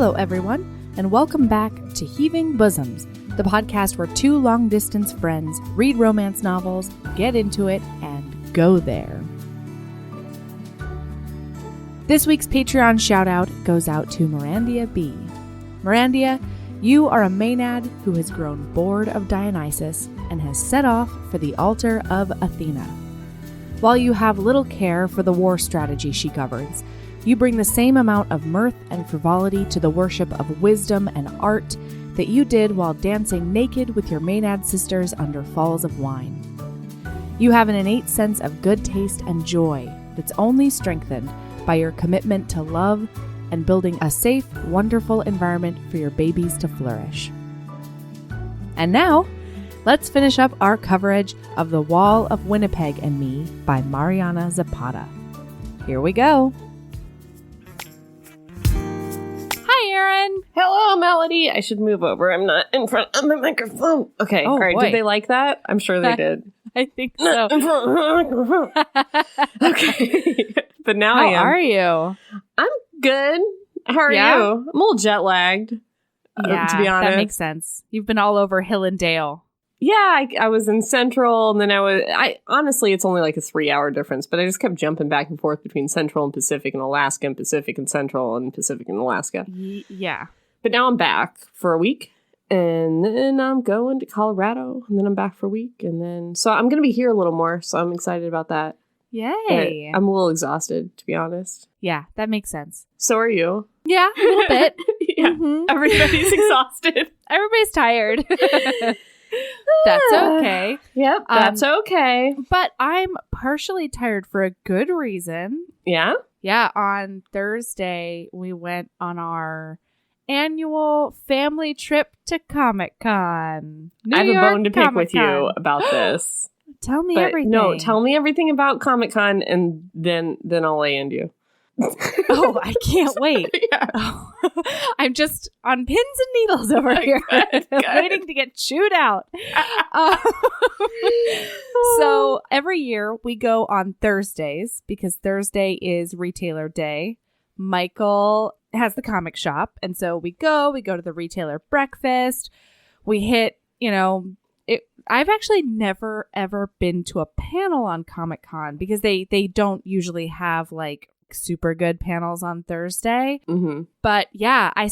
Hello, everyone, and welcome back to Heaving Bosoms, the podcast where two long-distance friends read romance novels, get into it, and go there. This week's Patreon shout-out goes out to Miranda B. Miranda, you are a Maynard who has grown bored of Dionysus and has set off for the altar of Athena. While you have little care for the war strategy she governs, you bring the same amount of mirth and frivolity to the worship of wisdom and art that you did while dancing naked with your Maynard sisters under falls of wine. You have an innate sense of good taste and joy that's only strengthened by your commitment to love and building a safe, wonderful environment for your babies to flourish. And now, let's finish up our coverage of The Wall of Winnipeg and Me by Mariana Zapata. Here we go. Hi, Erin. Hello, Melody. I should move over. I'm not in front of the microphone. Okay. Oh, all right. boy. Did they like that? I'm sure they did. I think so. Okay. But now I am. How are you? I'm good. How are Yeah? you? I'm a little jet lagged. Yeah, to be honest. that makes sense. You've been all over Hill and Dale. Yeah, I was in Central, and then I honestly, it's only like a 3-hour difference, but I just kept jumping back and forth between Central and Pacific and Alaska and Pacific and Central and Pacific and Alaska. Yeah. But now I'm back for a week, and then I'm going to Colorado, and then I'm back for a week, and then, so I'm going to be here a little more, so I'm excited about that. Yay. But I'm a little exhausted, to be honest. Yeah, that makes sense. So are you? Yeah, a little bit. Yeah, Mhm. everybody's exhausted. Everybody's tired. That's okay. Yep, that's okay. But I'm partially tired for a good reason. Yeah? Yeah, on Thursday, we went on our annual family trip to Comic-Con. I have a bone to pick with you about this. Tell me But everything. no, tell me everything about Comic-Con, and then I'll land you. Oh, I can't wait. Yeah. Oh, I'm just on pins and needles over here, Good. waiting to get chewed out. So every year we go on Thursdays because Thursday is retailer day. Michael has the comic shop, and so we go to the retailer breakfast. We hit, I've actually never ever been to a panel on Comic-Con because they don't usually have like super good panels on Thursday. Mm-hmm. But yeah, I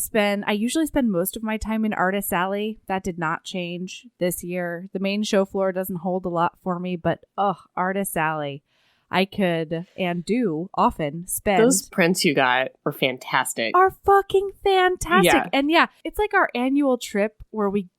usually spend most of my time in Artist Alley. That did not change this year. The main show floor doesn't hold a lot for me, but Artist Alley. I could and do often spend. Those prints you got were fantastic. Are fucking fantastic. Yeah. And yeah, it's like our annual trip where we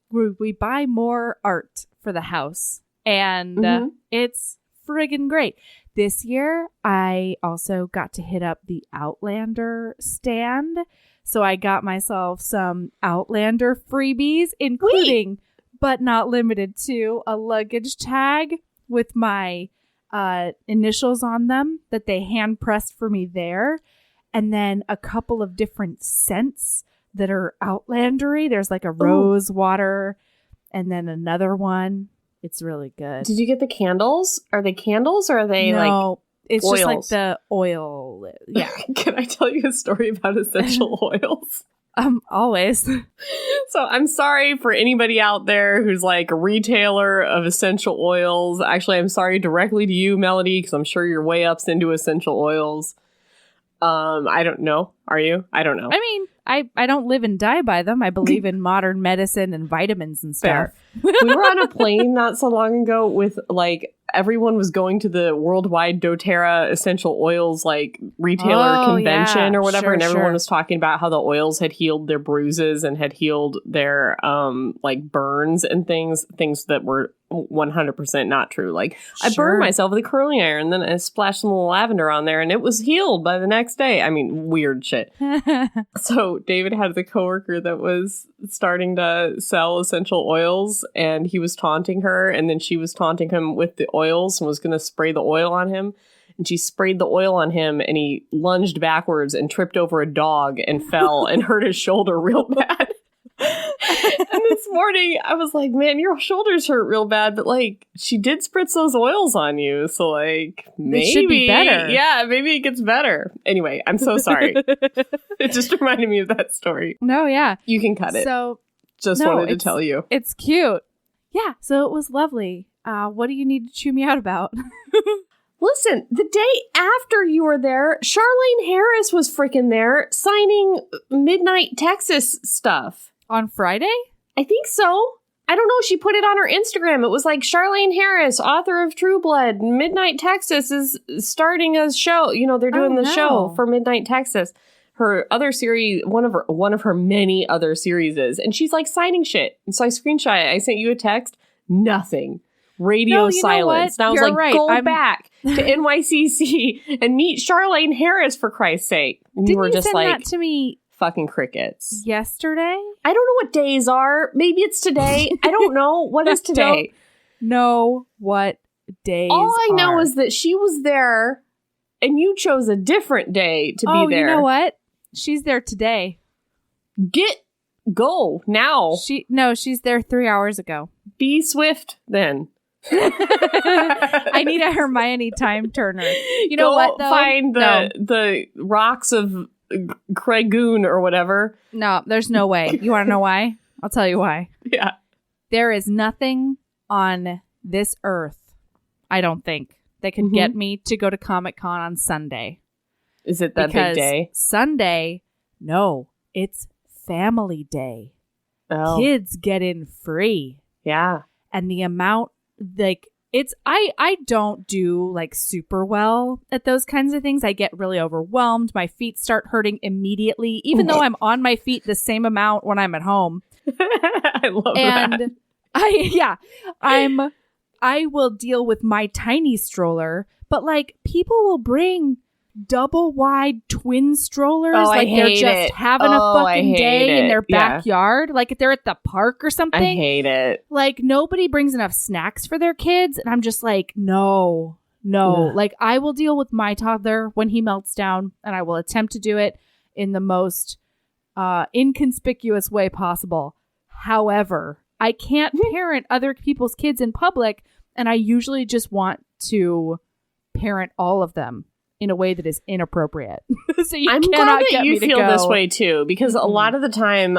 buy more art for the house. And it's friggin' great. This year, I also got to hit up the Outlander stand. So I got myself some Outlander freebies, including, but not limited to, a luggage tag with my initials on them that they hand pressed for me there. And then a couple of different scents that are Outlandery. There's like a rose water and then another one. It's really good. Did you get the candles? Are they candles or are they it's oils? just like the oil. Yeah. Can I tell you a story about essential oils? Always. So I'm sorry for anybody out there who's like a retailer of essential oils. Actually, I'm sorry directly to you, Melody, because I'm sure you're way ups into essential oils. I don't know. Are you? I don't know. I mean, I don't live and die by them. I believe in modern medicine and vitamins and stuff. We were on a plane not so long ago with like everyone was going to the worldwide doTERRA essential oils like retailer convention or whatever, and everyone was talking about how the oils had healed their bruises and had healed their like burns and things that were 100% not true. Like I burned myself with a curling iron, then I splashed some little lavender on there and it was healed by the next day. I mean, weird shit. So David had a coworker that was starting to sell essential oils and he was taunting her, and then she was taunting him with the oils and was going to spray the oil on him. And she sprayed the oil on him and he lunged backwards and tripped over a dog and fell and hurt his shoulder real bad. And this morning I was like, man, your shoulders hurt real bad, but like she did spritz those oils on you. So like maybe it should be better. Yeah, maybe it gets better. Anyway, I'm so sorry. It just reminded me of that story. No, yeah. You can cut it. So just wanted to tell you. It's cute. Yeah, so it was lovely. What do you need to chew me out about? Listen, the day after you were there, Charlene Harris was freaking there signing Midnight Texas stuff. On Friday? I think so. I don't know. She put it on her Instagram. It was like Charlene Harris, author of True Blood. Midnight Texas is starting a show. You know, they're doing the show for Midnight Texas. Her other series, one of her many other series is. And she's like signing shit. And so I screenshot it. I sent you a text. Nothing. Radio silence. And I was like, go back to NYCC and meet Charlene Harris for Christ's sake. And Didn't you were you just send like that to me fucking crickets. yesterday? I don't know what days are. Maybe it's today. I don't know. What is today? Know what days All I know are. is that she was there and you chose a different day to be there. You know what? She's there today. Go now. She's there 3 hours ago. Be swift then. I need a Hermione time turner. You know what, though? Find the rocks of Craigoon or whatever. No, there's no way. You want to know why? I'll tell you why. Yeah. There is nothing on this earth, I don't think, that could get me to go to Comic-Con on Sunday. Is it that big day? Sunday, no, it's family day. Oh. Kids get in free. Yeah. And the amount, like, it's, I don't do, like, super well at those kinds of things. I get really overwhelmed. My feet start hurting immediately, even though I'm on my feet the same amount when I'm at home. I love that. And I will deal with my tiny stroller, but, like, people will bring double wide twin strollers, like they're just having a fucking day in their backyard, like if they're at the park or something. I hate it. Like nobody brings enough snacks for their kids, and I'm just like, no. Like I will deal with my toddler when he melts down, and I will attempt to do it in the most inconspicuous way possible. However, I can't parent other people's kids in public, and I usually just want to parent all of them in a way that is inappropriate. So I'm glad that you feel this way too, because a lot of the time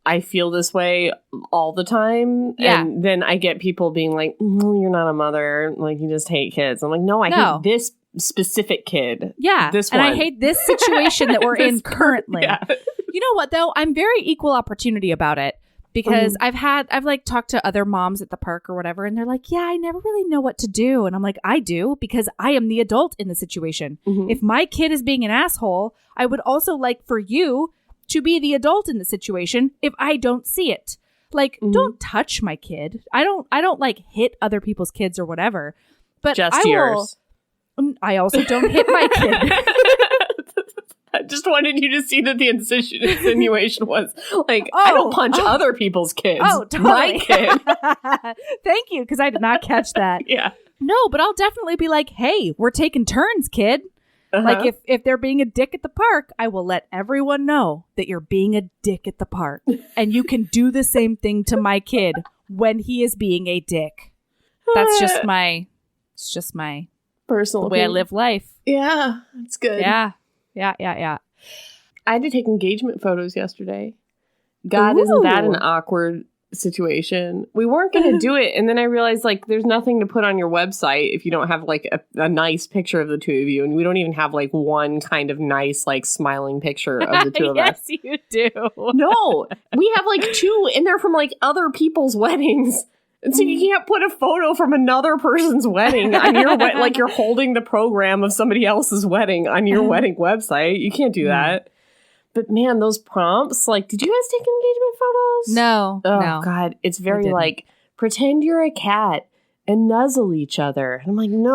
I feel this way all the time. Yeah. And then I get people being like, you're not a mother. Like you just hate kids. I'm like, no, I hate this specific kid. Yeah. This one. And I hate this situation that we're in currently. Yeah. You know what though? I'm very equal opportunity about it. Because I've like talked to other moms at the park or whatever, and they're like, yeah, I never really know what to do. And I'm like, I do, because I am the adult in the situation. If my kid is being an asshole, I would also like for you to be the adult in the situation if I don't see it. Like, don't touch my kid. I don't like hit other people's kids or whatever. But just yours. I also don't hit my kid. I just wanted you to see that the insinuation was like, I don't punch other people's kids. Oh, totally. My kid. Thank you, because I did not catch that. Yeah. No, but I'll definitely be like, hey, we're taking turns, kid. Like if they're being a dick at the park, I will let everyone know that you're being a dick at the park. And you can do the same thing to my kid when he is being a dick. That's just my personal way I live life. Yeah, that's good. Yeah. I had to take engagement photos yesterday. God, isn't that an awkward situation? We weren't going to do it, and then I realized, like, there's nothing to put on your website if you don't have, like, a nice picture of the two of you, and we don't even have, like, one kind of nice, like, smiling picture of the two of us. Yes, you do. No, we have, like, two, and they're from, like, other people's weddings. And so you can't put a photo from another person's wedding on your like you're holding the program of somebody else's wedding on your wedding website. You can't do that. But man, those prompts, like, did you guys take engagement photos? No. Oh, no. God. It's very like, pretend you're a cat and nuzzle each other. And I'm like, no.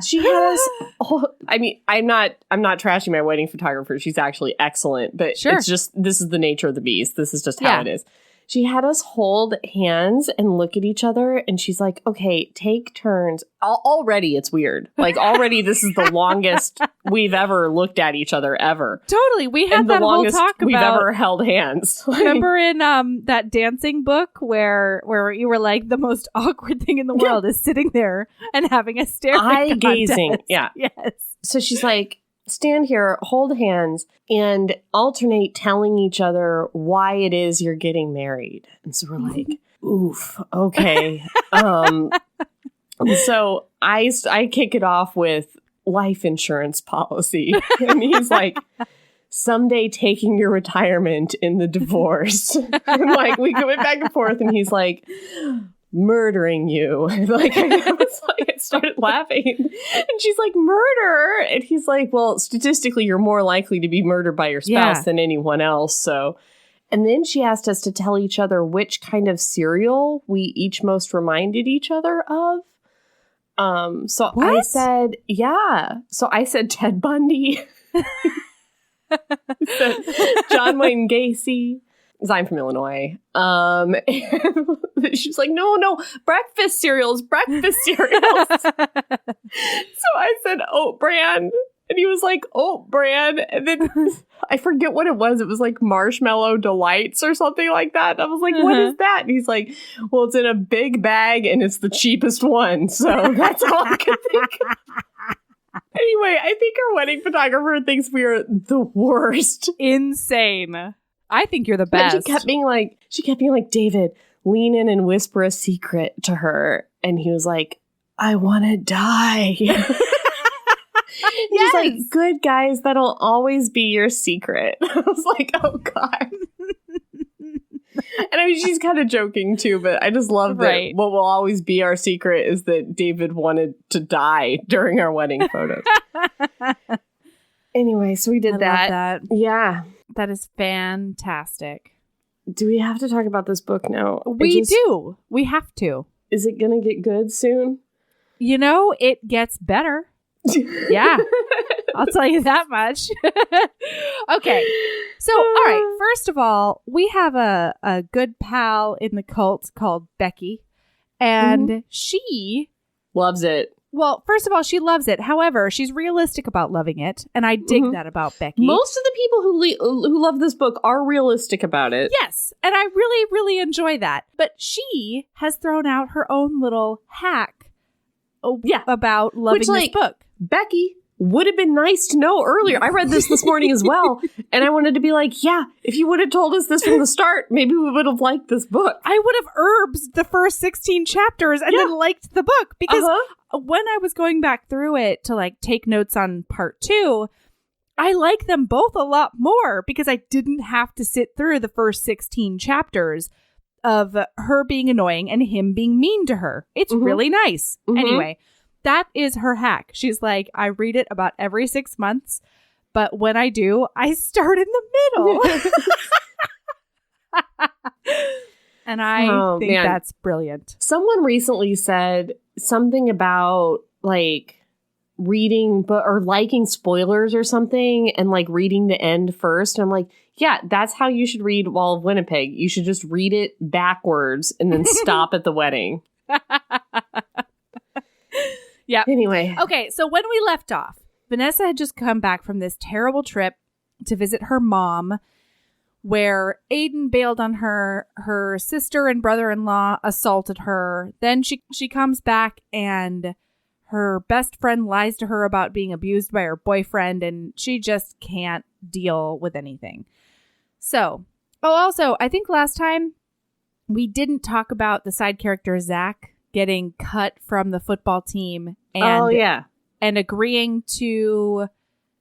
She had us. I mean, I'm not trashing my wedding photographer. She's actually excellent. But it's just, this is the nature of the beast. This is just how it is. She had us hold hands and look at each other, and she's like, okay, take turns. Already it's weird. Like, already this is the longest we've ever looked at each other ever. Totally. We had that whole talk about... we've ever held hands. Remember in that dancing book where you were like, the most awkward thing in the world is sitting there and having a stare eye-gazing. Yeah. Yes. So she's like, stand here, hold hands, and alternate telling each other why it is you're getting married. And so we're like, oof, okay. So I kick it off with life insurance policy. And he's like, someday taking your retirement in the divorce. And like, we go back and forth, and he's like, murdering you. Like, I started laughing, and she's like, murder? And he's like, well, statistically, you're more likely to be murdered by your spouse than anyone else. So, and then she asked us to tell each other which kind of cereal we each most reminded each other of. So what? I said, So I said Ted Bundy. Said John Wayne Gacy. I'm from Illinois. And she's like, no, breakfast cereals. So I said oat bran. And he was like, oat bran. And then I forget what it was. It was like Marshmallow Delights or something like that. And I was like, what is that? And he's like, well, it's in a big bag and it's the cheapest one. So that's all I could think of. Anyway, I think our wedding photographer thinks we are the worst. Insane. I think you're the best. And she kept being like, David, lean in and whisper a secret to her. And he was like, I want to die. He's like, good guys, that'll always be your secret. I was like, oh God. And I mean, she's kind of joking too, but I just love that what will always be our secret is that David wanted to die during our wedding photos. Anyway, so we did that. Yeah. That is fantastic. Do we have to talk about this book now? We do. We have to. Is it going to get good soon? You know, it gets better. Yeah. I'll tell you that much. Okay. So, all right. First of all, we have a good pal in the cult called Becky. And she... loves it. Well, first of all, she loves it. However, she's realistic about loving it. And I dig that about Becky. Most of the people who love this book are realistic about it. Yes. And I really, really enjoy that. But she has thrown out her own little hack about loving this book. Becky, would have been nice to know earlier. I read this morning as well. And I wanted to be like, yeah, if you would have told us this from the start, maybe we would have liked this book. I would have herbs the first 16 chapters and then liked the book. Because when I was going back through it to like take notes on part 2, I like them both a lot more because I didn't have to sit through the first 16 chapters of her being annoying and him being mean to her. It's really nice. Anyway. That is her hack. She's like, I read it about every 6 months, but when I do, I start in the middle. And I think that's brilliant. Someone recently said something about like reading or liking spoilers or something and like reading the end first. And I'm like, yeah, that's how you should read Wall of Winnipeg. You should just read it backwards and then stop at the wedding. Yeah. Anyway. Okay, so when we left off, Vanessa had just come back from this terrible trip to visit her mom, where Aiden bailed on her, her sister and brother-in-law assaulted her. Then she comes back and her best friend lies to her about being abused by her boyfriend, and she just can't deal with anything. So, also, I think last time we didn't talk about the side character Zach getting cut from the football team and agreeing to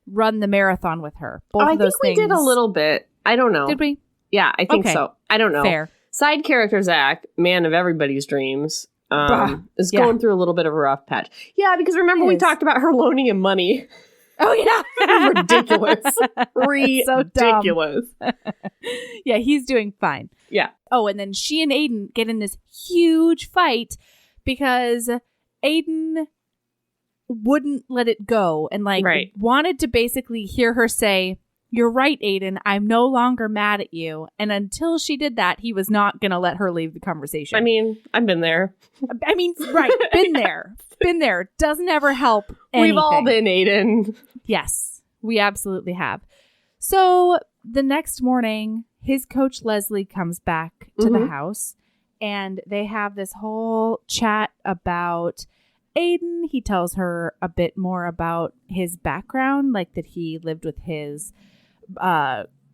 run the marathon with her. Both of those things. We did a little bit. I don't know. Did we? Yeah, I think so. I don't know. Fair. Side character Zach, man of everybody's dreams, is going through a little bit of a rough patch. Yeah, because remember we talked about her loaning him money. Oh, yeah. Ridiculous. Ridiculous. So yeah, he's doing fine. Yeah. Oh, and then she and Aiden get in this huge fight because Aiden wouldn't let it go and wanted to basically hear her say, you're right, Aiden. I'm no longer mad at you. And until she did that, he was not going to let her leave the conversation. I mean, I've been there. I mean, right. Been there. Been there. Doesn't ever help anything. We've all been, Aiden. Yes, we absolutely have. So the next morning, his coach Leslie comes back to the house and they have this whole chat about Aiden. He tells her a bit more about his background, like that he lived with his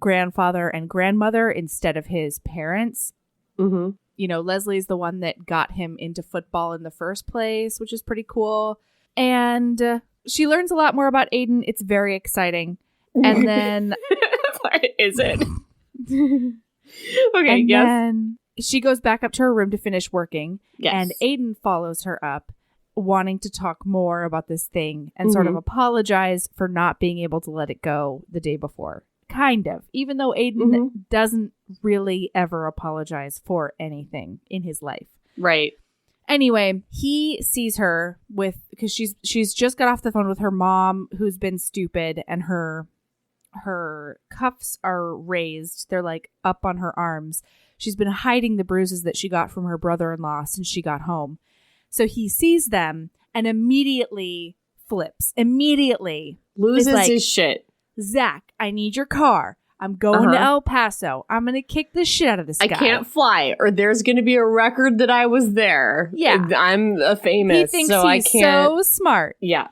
grandfather and grandmother instead of his parents. You know, Leslie's the one that got him into football in the first place, which is pretty cool. And she learns a lot more about Aiden. It's very exciting. And then... Is it? Okay, and then she goes back up to her room to finish working. Yes. And Aiden follows her up, wanting to talk more about this thing and sort of apologize for not being able to let it go the day before. Kind of. Even though Aiden doesn't really ever apologize for anything in his life. Right. Anyway, he sees her because she's just got off the phone with her mom, who's been stupid, and her cuffs are raised. They're like up on her arms. She's been hiding the bruises that she got from her brother-in-law since she got home. So he sees them and immediately flips. Immediately loses his shit. Zach, I need your car. I'm going to El Paso. I'm going to kick the shit out of this guy. I can't fly, or there's going to be a record that I was there. Yeah. I'm a famous, he thinks so he's I can't. so smart. Yeah.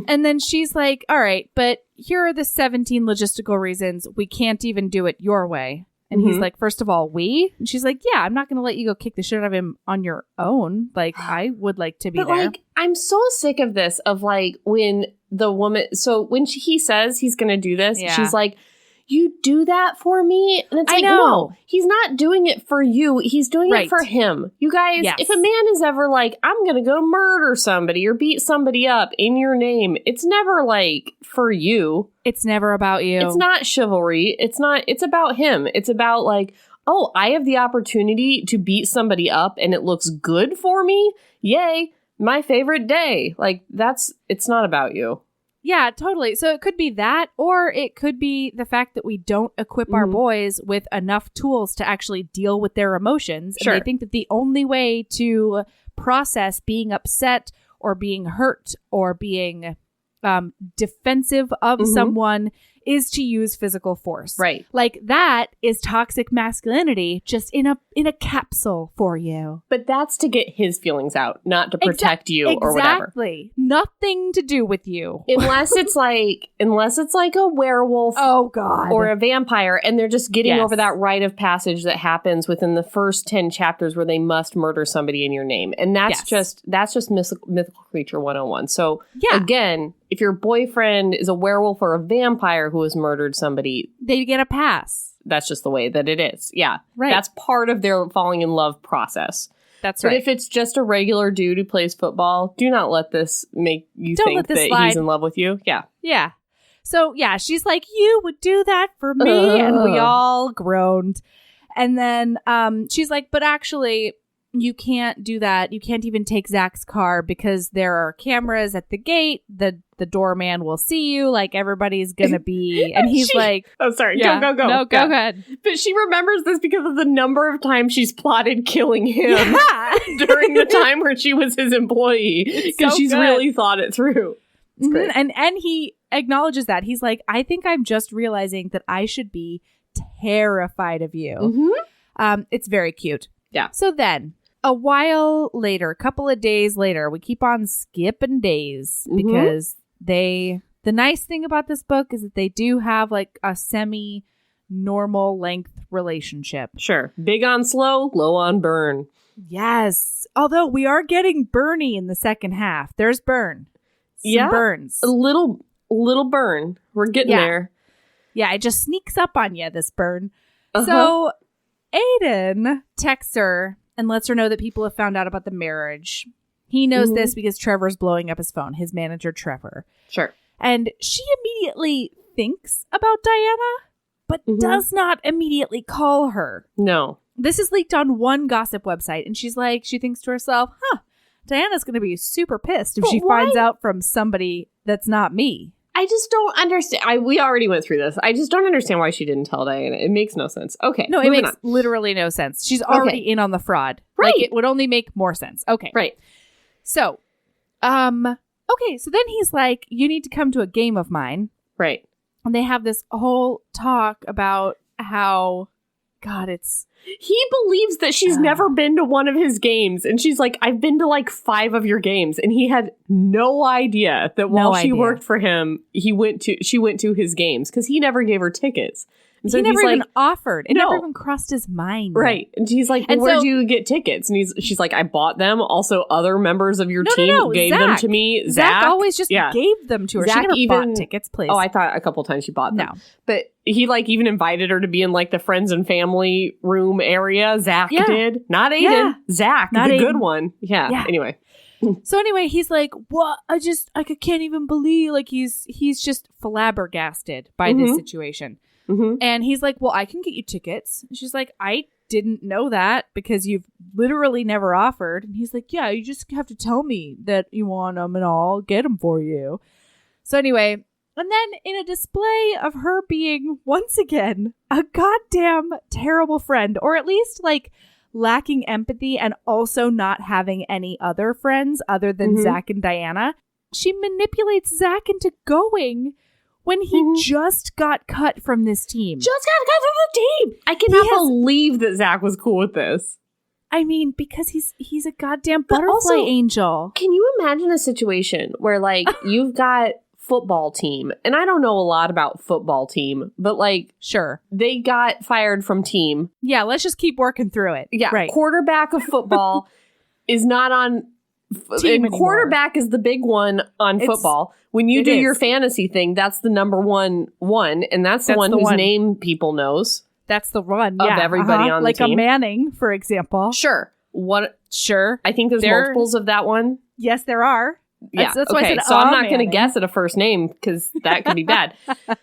And then she's like, all right, but here are the 17 logistical reasons we can't even do it your way. And he's like, first of all, we? And she's like, yeah, I'm not going to let you go kick the shit out of him on your own. Like, I would like to be there. Like, I'm so sick of this, of like, when the woman, so when he says he's going to do this, she's like, you do that for me? And it's like, no, he's not doing it for you. He's doing it for him. You guys, if a man is ever like, I'm going to go murder somebody or beat somebody up in your name, it's never like for you. It's never about you. It's not chivalry. It's about him. It's about like, oh, I have the opportunity to beat somebody up and it looks good for me. Yay. My favorite day. Like it's not about you. Yeah, totally. So it could be that, or it could be the fact that we don't equip our boys with enough tools to actually deal with their emotions. Sure. And they think that the only way to process being upset or being hurt or being defensive of someone is to use physical force. Right. Like that is toxic masculinity just in a capsule for you. But that's to get his feelings out, not to protect you or whatever. Exactly. Nothing to do with you. Unless it's like a werewolf. Oh God. Or a vampire, and they're just getting over that rite of passage that happens within the first 10 chapters where they must murder somebody in your name. And that's just mythical creature 101. So again, if your boyfriend is a werewolf or a vampire who has murdered somebody, they get a pass. That's just the way that it is. Yeah. Right. That's part of their falling in love process. That's right. But if it's just a regular dude who plays football, do not let this make you think that he's in love with you. Yeah. Yeah. So, yeah, she's like, you would do that for me. And we all groaned. And then she's like, but actually, you can't do that. You can't even take Zach's car because there are cameras at the gate. The doorman will see you. Like, everybody's going to be. And he's like. Oh, sorry. Yeah, go. No, go ahead. But she remembers this because of the number of times she's plotted killing him during the time where she was his employee. Because she's really thought it through. And he acknowledges that. He's like, I think I'm just realizing that I should be terrified of you. It's very cute. Yeah. So then, a while later, a couple of days later, we keep on skipping days because the nice thing about this book is that they do have like a semi-normal length relationship. Sure. Big on slow, low on burn. Yes. Although we are getting Bernie in the second half. There's burn. Some burns. A little burn. We're getting there. Yeah, it just sneaks up on you, this burn. So Aiden texts her and lets her know that people have found out about the marriage. He knows this because Trevor's blowing up his phone, his manager, Trevor. Sure. And she immediately thinks about Diana, but does not immediately call her. No. This is leaked on one gossip website, and she's like, she thinks to herself, Diana's going to be super pissed if she finds out from somebody that's not me. I just don't understand. We already went through this. I just don't understand why she didn't tell Diana. It makes no sense. Okay. No, it makes literally no sense. She's already in on the fraud. Right. Like, it would only make more sense. Okay. Right. So, okay. So then he's like, you need to come to a game of mine. Right. And they have this whole talk about how, God, he believes that she's never been to one of his games. And she's like, I've been to like 5 of your games. And he had no idea that while she worked for him, she went to his games because he never gave her tickets. And so he never even offered. It never even crossed his mind. Right. And she's like, well, where'd you get tickets? And she's like, I bought them. Also, other members of your team gave them to me. Zach always just gave them to her. Zach she never bought tickets, please. Oh, I thought a couple times she bought them. No. But he like even invited her to be in like the friends and family room area. Zach did. Not Aiden. Yeah. Zach, the good one. Yeah. Anyway. So anyway, he's like, what? I can't even believe, like, he's just flabbergasted by this situation. Mm-hmm. And he's like, well, I can get you tickets. And she's like, I didn't know that because you've literally never offered. And he's like, yeah, you just have to tell me that you want them and I'll get them for you. So anyway, and then in a display of her being, once again, a goddamn terrible friend, or at least like lacking empathy and also not having any other friends other than Zach and Diana, she manipulates Zach into going when he just got cut from this team. Just got cut from the team! I cannot believe that Zach was cool with this. I mean, because he's a goddamn butterfly angel. Can you imagine a situation where, like, you've got football team, and I don't know a lot about football team, but, like, sure, they got fired from team. Yeah, let's just keep working through it. Yeah, right. Quarterback of football is not on... And quarterback is the big one on football. When you do your fantasy thing, that's the number one, and that's the one whose name people knows. That's the one of everybody on the like team. Like a Manning, for example. Sure. Sure. I think there's multiples of that one. Yes, there are. That's why I said, so I'm not going to guess at a first name because that could be bad.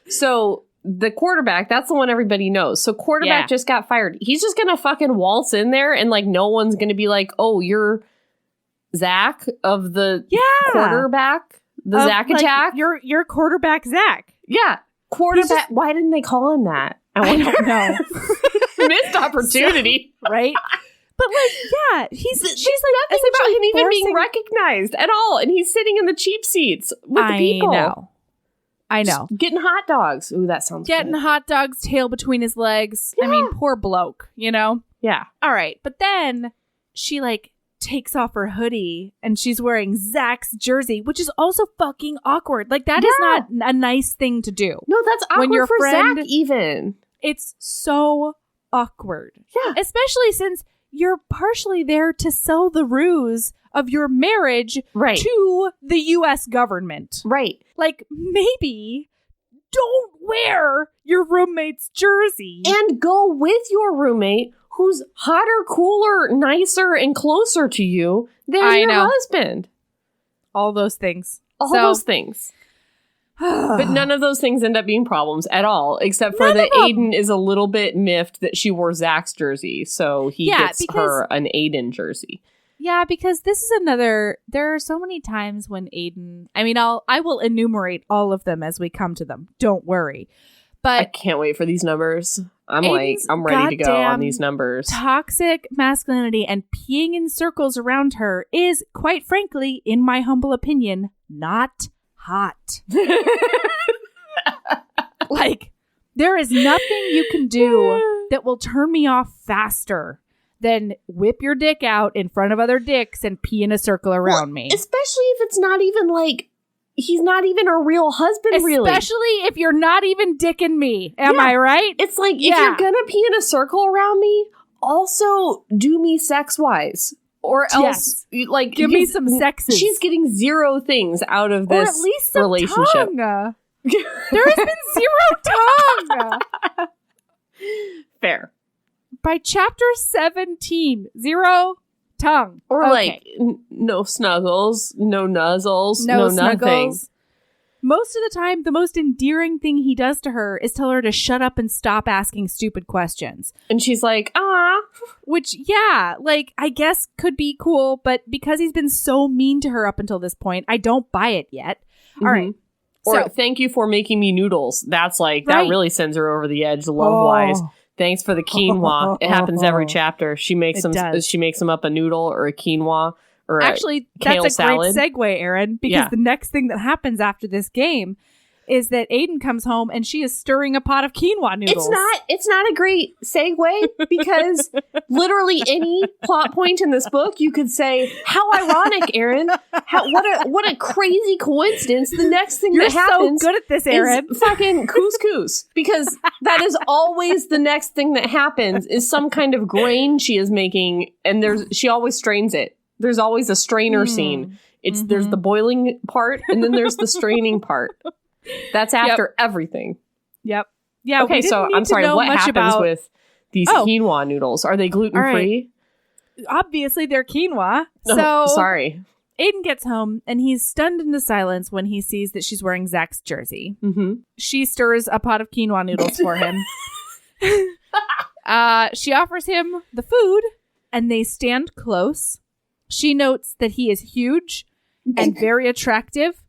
So the quarterback, that's the one everybody knows. So quarterback just got fired. He's just going to fucking waltz in there and like no one's going to be like, oh, you're Zach of the quarterback, the Zach attack. You're quarterback Zach. Yeah, quarterback. Why didn't they call him that? I don't know. Missed opportunity, right? But like, she's like nothing about him even being recognized at all, and he's sitting in the cheap seats with the people. I know. Just getting hot dogs. Ooh, that sounds getting good. Hot dogs, tail between his legs. Yeah. I mean, poor bloke. You know. Yeah. All right, but then she like takes off her hoodie and she's wearing Zach's jersey, which is also fucking awkward. Like that is not a nice thing to do. No, that's awkward when your for friend, Zach even. It's so awkward. Yeah. Especially since you're partially there to sell the ruse of your marriage to the U.S. government. Right. Like maybe don't wear your roommate's jersey. And go with your roommate who's hotter, cooler, nicer, and closer to you than your husband. All those things. All those things. But none of those things end up being problems at all, except for that Aiden is a little bit miffed that she wore Zach's jersey, so he gets her an Aiden jersey. Yeah, because this is another... There are so many times when Aiden... I mean, I will enumerate all of them as we come to them. Don't worry. But I can't wait for these numbers. I'm ready to go on these numbers. Toxic masculinity and peeing in circles around her is, quite frankly, in my humble opinion, not hot. Like, there is nothing you can do that will turn me off faster than whip your dick out in front of other dicks and pee in a circle around me. Especially if it's not even like... He's not even a real husband, really. Especially if you're not even dicking me. Am I right? It's like, if you're going to pee in a circle around me, also do me sex-wise. Or else, like... Give me some sexes. She's getting 0 things out of this relationship. Or at least some relationship. Tongue. There has been 0 tongue. Fair. By chapter 17, 0 tongue. Or like no snuggles, no nuzzles, no nothing. Most of the time, the most endearing thing he does to her is tell her to shut up and stop asking stupid questions. And she's like, ah. Which, like, I guess could be cool, but because he's been so mean to her up until this point, I don't buy it yet. All right. Or thank you for making me noodles. That's like, that really sends her over the edge love-wise. Thanks for the quinoa. It happens every chapter. She makes them up a noodle or a quinoa or actually, kale that's a salad. great segue, Erin, because the next thing that happens after this game is that Aiden comes home and she is stirring a pot of quinoa noodles. It's not a great segue because literally any plot point in this book, you could say, how ironic, Erin. What a crazy coincidence. The next thing that happens so good at this, Erin. is fucking couscous. Because that is always the next thing that happens is some kind of grain she is making, and she always strains it. There's always a strainer scene. There's the boiling part, and then there's the straining part. That's after everything. Yep. Yeah. Okay, so I'm sorry. What happens with these quinoa noodles? Are they gluten-free? Right. Obviously, they're quinoa. So sorry. Aiden gets home and he's stunned into silence when he sees that she's wearing Zach's jersey. Mm-hmm. She stirs a pot of quinoa noodles for him. She offers him the food and they stand close. She notes that he is huge and very attractive.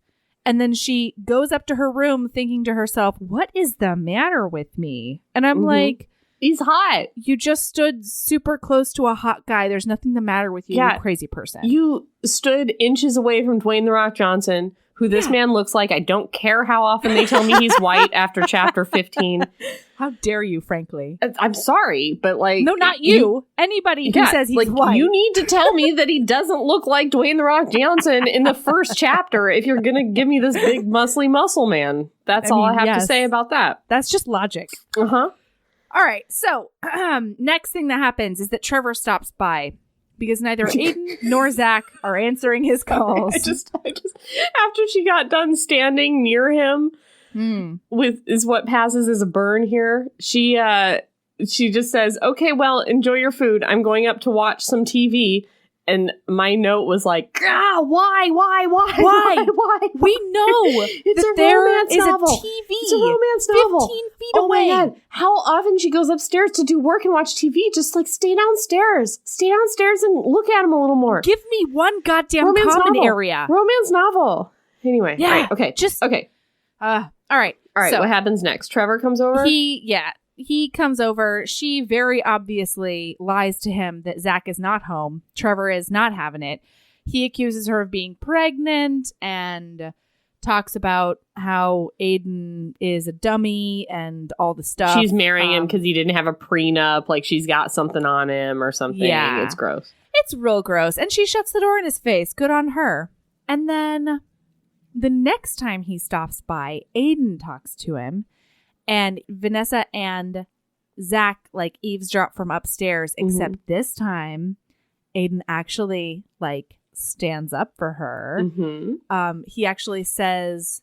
And then she goes up to her room thinking to herself, what is the matter with me? And I'm like, he's hot. You just stood super close to a hot guy. There's nothing the matter with you, you crazy person. You stood inches away from Dwayne "The Rock" Johnson, who this man looks like. I don't care how often they tell me he's white after chapter 15. How dare you, frankly? I'm sorry, but like... No, not you. Anybody who says he's white. You need to tell me that he doesn't look like Dwayne "The Rock" Johnson in the first chapter if you're going to give me this big muscly muscle man. That's all I have to say about that. That's just logic. Uh-huh. All right, so next thing that happens is that Trevor stops by because neither Aiden nor Zach are answering his calls. I just after she got done standing near him is what passes as a burn here. She just says, "Okay, well, enjoy your food. I'm going up to watch some TV." And my note was like, why? We know it's that a there romance is novel. a TV. It's a romance novel. 15 feet oh away. My God. How often she goes upstairs to do work and watch TV? Just like stay downstairs. Stay downstairs and look at him a little more. Give me one goddamn romance common novel. area. Romance novel. Anyway. Yeah. Right, okay. Okay. All right. So, what happens next? Trevor comes over? He comes over. She very obviously lies to him that Zach is not home. Trevor is not having it. He accuses her of being pregnant and talks about how Aiden is a dummy and all the stuff. She's marrying him because he didn't have a prenup. Like she's got something on him or something. Yeah. It's gross. It's real gross. And she shuts the door in his face. Good on her. And then the next time he stops by, Aiden talks to him. And Vanessa and Zach like eavesdrop from upstairs, except this time Aiden actually like stands up for her. He actually says,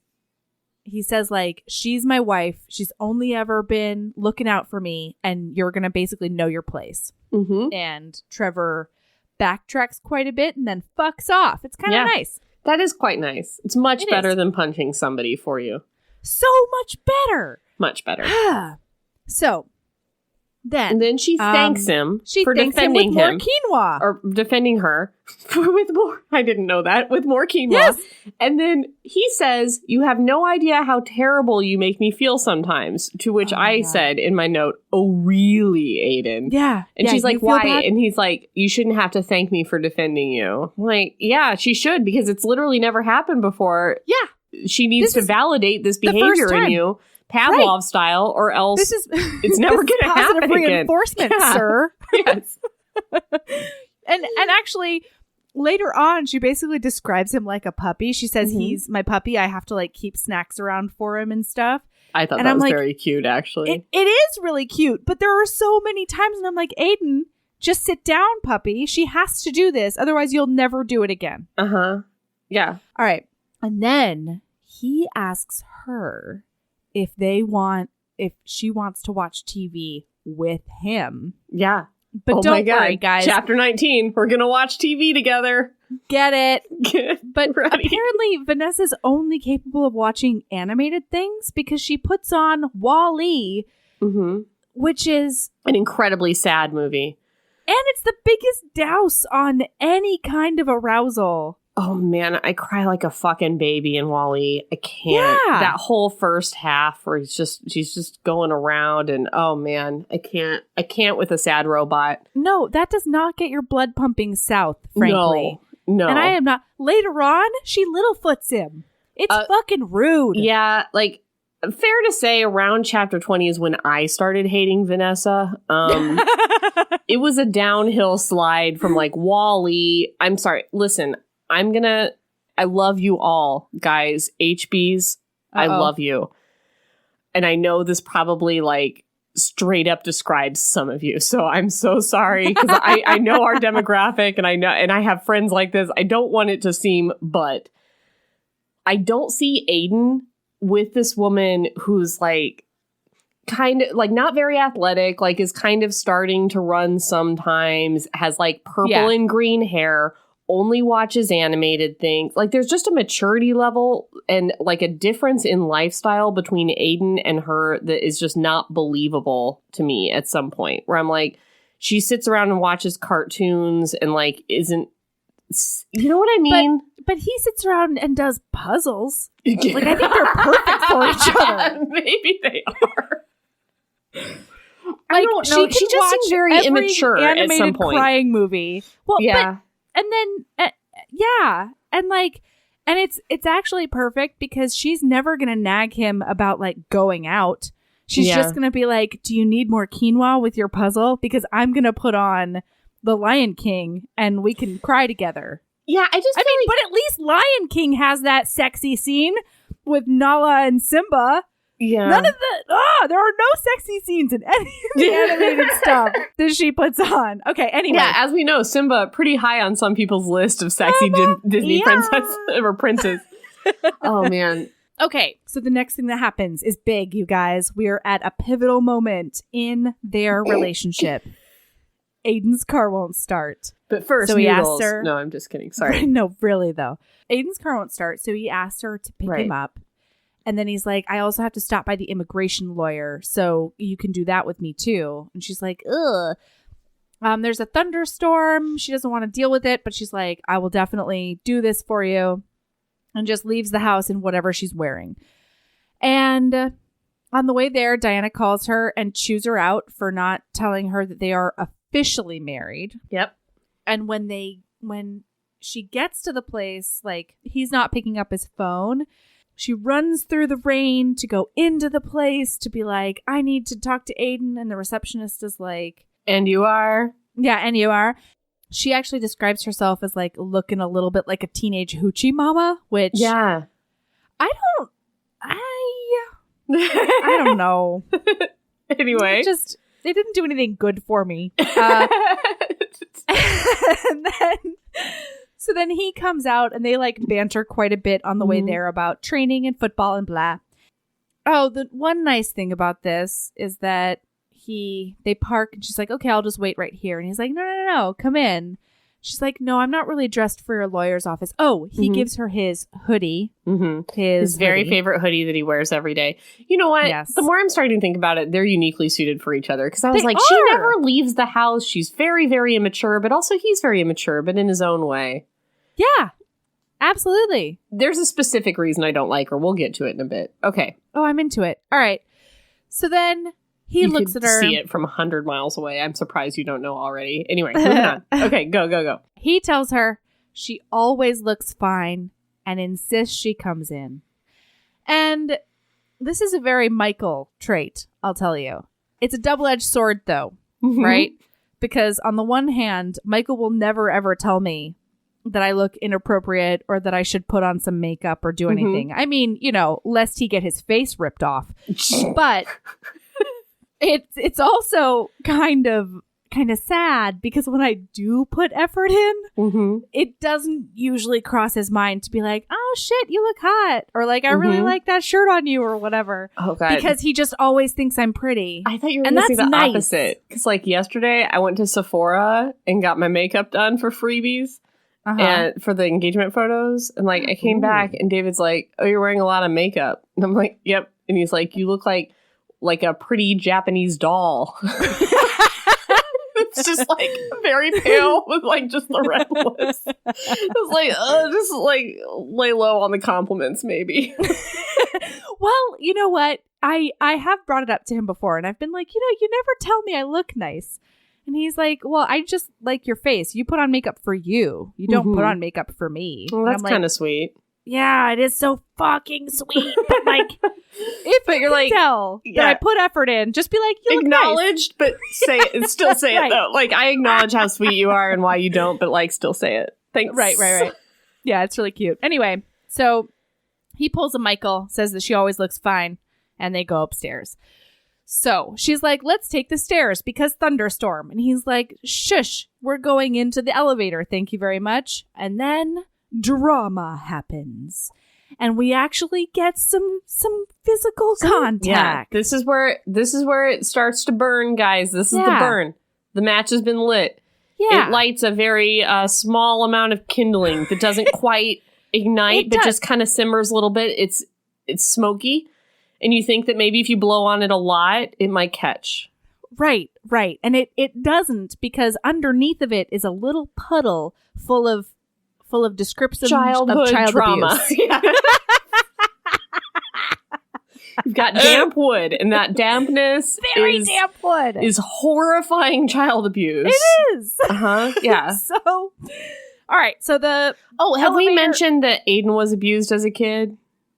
like, she's my wife. She's only ever been looking out for me, and you're going to basically know your place. And Trevor backtracks quite a bit and then fucks off. It's kind of nice. That is quite nice. It's much better than punching somebody for you. So much better. Much better. So then she thanks him for him defending with more quinoa. Or defending her with more. I didn't know that. With more quinoa. Yes. And then he says, "You have no idea how terrible you make me feel sometimes." To which I said in my note, "Oh, really, Aiden?" Yeah. And she's like, "Why?" And he's like, "You shouldn't have to thank me for defending you." I'm like, yeah, she should, because it's literally never happened before. Yeah. She needs to validate this behavior in you. Pavlov style, or else it's never going to happen again. Reinforcement, sir. Yes. and actually, later on, she basically describes him like a puppy. She says, he's my puppy. I have to like keep snacks around for him and stuff. I thought that was very cute, actually. It is really cute, but there are so many times when I'm like, Aiden, just sit down, puppy. She has to do this. Otherwise, you'll never do it again. Yeah. All right. And then he asks her if she wants to watch TV with him. Yeah. But don't worry, guys. Chapter 19. We're going to watch TV together. Get it. But apparently Vanessa's only capable of watching animated things because she puts on Wall-E, which is an incredibly sad movie. And it's the biggest douse on any kind of arousal. Oh, man, I cry like a fucking baby in WALL-E. I can't. Yeah. That whole first half where she's just going around and, oh, man, I can't with a sad robot. No, that does not get your blood pumping south, frankly. No. And I am not. Later on, she littlefoots him. It's fucking rude. Yeah, like, fair to say around chapter 20 is when I started hating Vanessa. It was a downhill slide from like WALL-E. I'm sorry. Listen, I love you all, guys. HBs, I love you. And I know this probably like straight up describes some of you. So I'm so sorry because I know our demographic and I have friends like this. I don't want it to seem, but I don't see Aiden with this woman who's like kind of like not very athletic, like is kind of starting to run sometimes, has like purple and green hair, only watches animated things. Like there's just a maturity level and like a difference in lifestyle between Aiden and her that is just not believable to me at some point, where I'm like, she sits around and watches cartoons and like isn't, you know what I mean? But he sits around and does puzzles. Like I think they're perfect for each other. Maybe they are. I don't know. She just seems very immature at some point. Crying movie. Well, yeah. And then, and it's actually perfect because she's never going to nag him about like going out. She's just going to be like, do you need more quinoa with your puzzle? Because I'm going to put on The Lion King and we can cry together. Yeah, I mean, but at least Lion King has that sexy scene with Nala and Simba. Yeah. None of there are no sexy scenes in any of the animated stuff that she puts on. Okay, anyway. Yeah, as we know, Simba pretty high on some people's list of sexy Disney princess or princes. Oh, man. Okay, so the next thing that happens is big, you guys. We are at a pivotal moment in their relationship. Aiden's car won't start. But first, so he asked her. No, I'm just kidding. Sorry. No, really, though. Aiden's car won't start, so he asked her to pick him up. And then he's like, I also have to stop by the immigration lawyer, so you can do that with me too. And she's like, ugh. There's a thunderstorm. She doesn't want to deal with it, but she's like, I will definitely do this for you. And just leaves the house in whatever she's wearing. And on the way there, Diana calls her and chews her out for not telling her that they are officially married. Yep. And when she gets to the place, like, he's not picking up his phone. She runs through the rain to go into the place to be like, I need to talk to Aiden. And the receptionist is like, and you are? Yeah, and you are. She actually describes herself as like looking a little bit like a teenage hoochie mama, which I don't know. Anyway. They didn't do anything good for me. So then he comes out and they like banter quite a bit on the way there about training and football and blah. Oh, the one nice thing about this is that they park and she's like, okay, I'll just wait right here. And he's like, no, come in. She's like, no, I'm not really dressed for your lawyer's office. Oh, he gives her his hoodie. His very favorite hoodie that he wears every day. You know what? Yes. The more I'm starting to think about it, they're uniquely suited for each other. Because I was she never leaves the house. She's very, very immature, but also he's very immature, but in his own way. Yeah, absolutely. There's a specific reason I don't like her. We'll get to it in a bit. Okay. Oh, I'm into it. All right. So then he looks at her. See it from 100 miles away. I'm surprised you don't know already. Anyway, moving on. Okay, go. He tells her she always looks fine and insists she comes in. And this is a very Michael trait, I'll tell you. It's a double-edged sword, though, right? Because on the one hand, Michael will never, ever tell me that I look inappropriate or that I should put on some makeup or do anything. I mean, lest he get his face ripped off. But it's also kind of sad because when I do put effort in, it doesn't usually cross his mind to be like, oh shit, you look hot, or like I really like that shirt on you or whatever. Oh god, because he just always thinks I'm pretty. I thought you were going to say the opposite, because like yesterday I went to Sephora and got my makeup done for freebies and for the engagement photos, and like I came back and David's like, oh, you're wearing a lot of makeup, and I'm like, yep, and he's like, you look like a pretty Japanese doll. It's just like very pale with like just the red lips. It's like, just like lay low on the compliments, maybe. Well, you know what? I have brought it up to him before, and I've been like, you never tell me I look nice. And he's like, well, I just like your face. You put on makeup for you. You don't put on makeup for me. Well, that's kind of sweet. Yeah, it is so fucking sweet. But like, if but you're like, tell that I put effort in, just be like, you acknowledged, look but nice. say it, still say it though. Like, I acknowledge how sweet you are and why you don't, but like, still say it. Thanks. Right. Yeah, it's really cute. Anyway, so he pulls a Michael, says that she always looks fine, and they go upstairs. So she's like, let's take the stairs because thunderstorm. And he's like, shush, we're going into the elevator. Thank you very much. And then drama happens. And we actually get some physical contact. Yeah, this is where it starts to burn, guys. This is the burn. The match has been lit. Yeah. It lights a very small amount of kindling that doesn't quite ignite, but just kind of simmers a little bit. It's smoky. And you think that maybe if you blow on it a lot, it might catch. Right. And it doesn't, because underneath of it is a little puddle full of descriptions of child trauma. Abuse. You've got damp wood, and that dampness damp wood is horrifying child abuse. It is. Yeah. So, all right. So have we mentioned that Aiden was abused as a kid?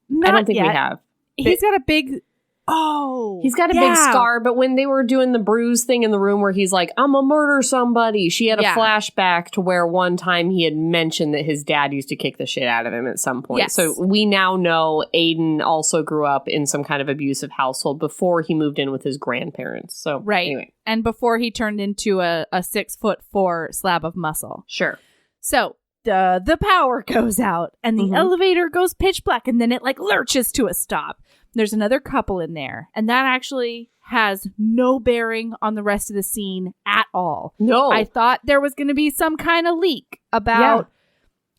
Not I don't think yet. we have. He's got a big big scar, but when they were doing the bruise thing in the room where he's like, I'm gonna murder somebody, she had a flashback to where one time he had mentioned that his dad used to kick the shit out of him at some point. Yes. So we now know Aiden also grew up in some kind of abusive household before he moved in with his grandparents. So anyway. And before he turned into a 6'4" slab of muscle. Sure. So the power goes out and the elevator goes pitch black, and then it like lurches to a stop. There's another couple in there, and that actually has no bearing on the rest of the scene at all. No. I thought there was going to be some kind of leak about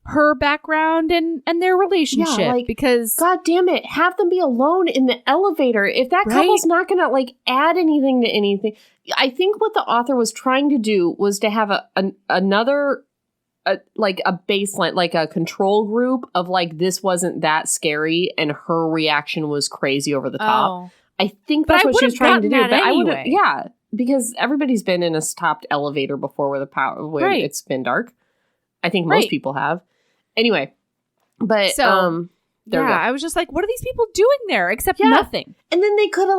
her background and their relationship. Yeah, like, because God damn it, have them be alone in the elevator. If that couple's not going to like add anything to anything. I think what the author was trying to do was to have another like a baseline, like a control group of like, this wasn't that scary and her reaction was crazy over the top. I think that's what she was trying to do. But I would, because everybody's been in a stopped elevator before where it's been dark. I think most people have. Anyway, but so I was just like, what are these people doing there except nothing? And then they could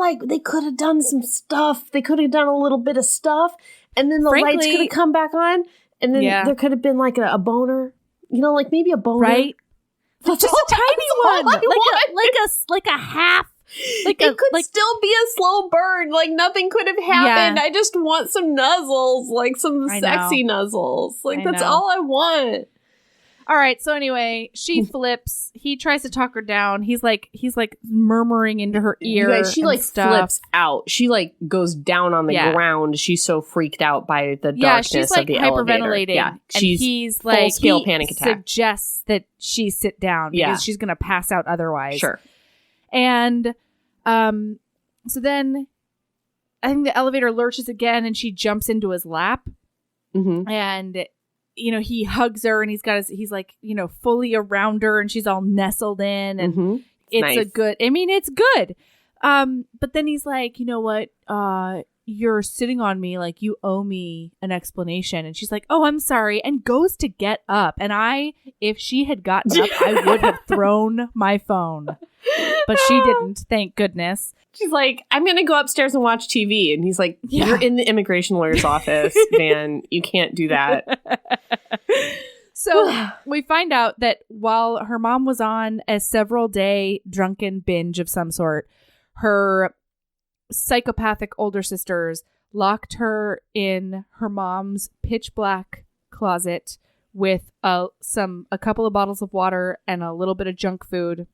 have done some stuff. They could have done a little bit of stuff, and then the lights could have come back on. And then there could have been like a boner, like maybe a boner, right? Just a tiny one, like a half. Like it could still be a slow burn. Like nothing could have happened. I just want some nuzzles, like some sexy nuzzles. Like that's all I want. All right. So anyway, she flips. He tries to talk her down. He's like murmuring into her ear. Yeah, she like flips out. She like goes down on the ground. She's so freaked out by the darkness she's like of the hyperventilating. elevator. Yeah, he's like full-scale panic attack. Suggests that she sit down because she's gonna pass out otherwise. Sure. And so then I think the elevator lurches again, and she jumps into his lap, and he hugs her, and he's like, fully around her, and she's all nestled in, and it's good. But then he's like, you know what? You're sitting on me, like you owe me an explanation. And she's like, oh, I'm sorry, and goes to get up. And if she had gotten up, I would have thrown my phone. But she didn't, thank goodness. She's like, I'm going to go upstairs and watch TV. And he's like, you're in the immigration lawyer's office, man. You can't do that. So we find out that while her mom was on a several-day drunken binge of some sort, her psychopathic older sisters locked her in her mom's pitch black closet with a couple of bottles of water and a little bit of junk food.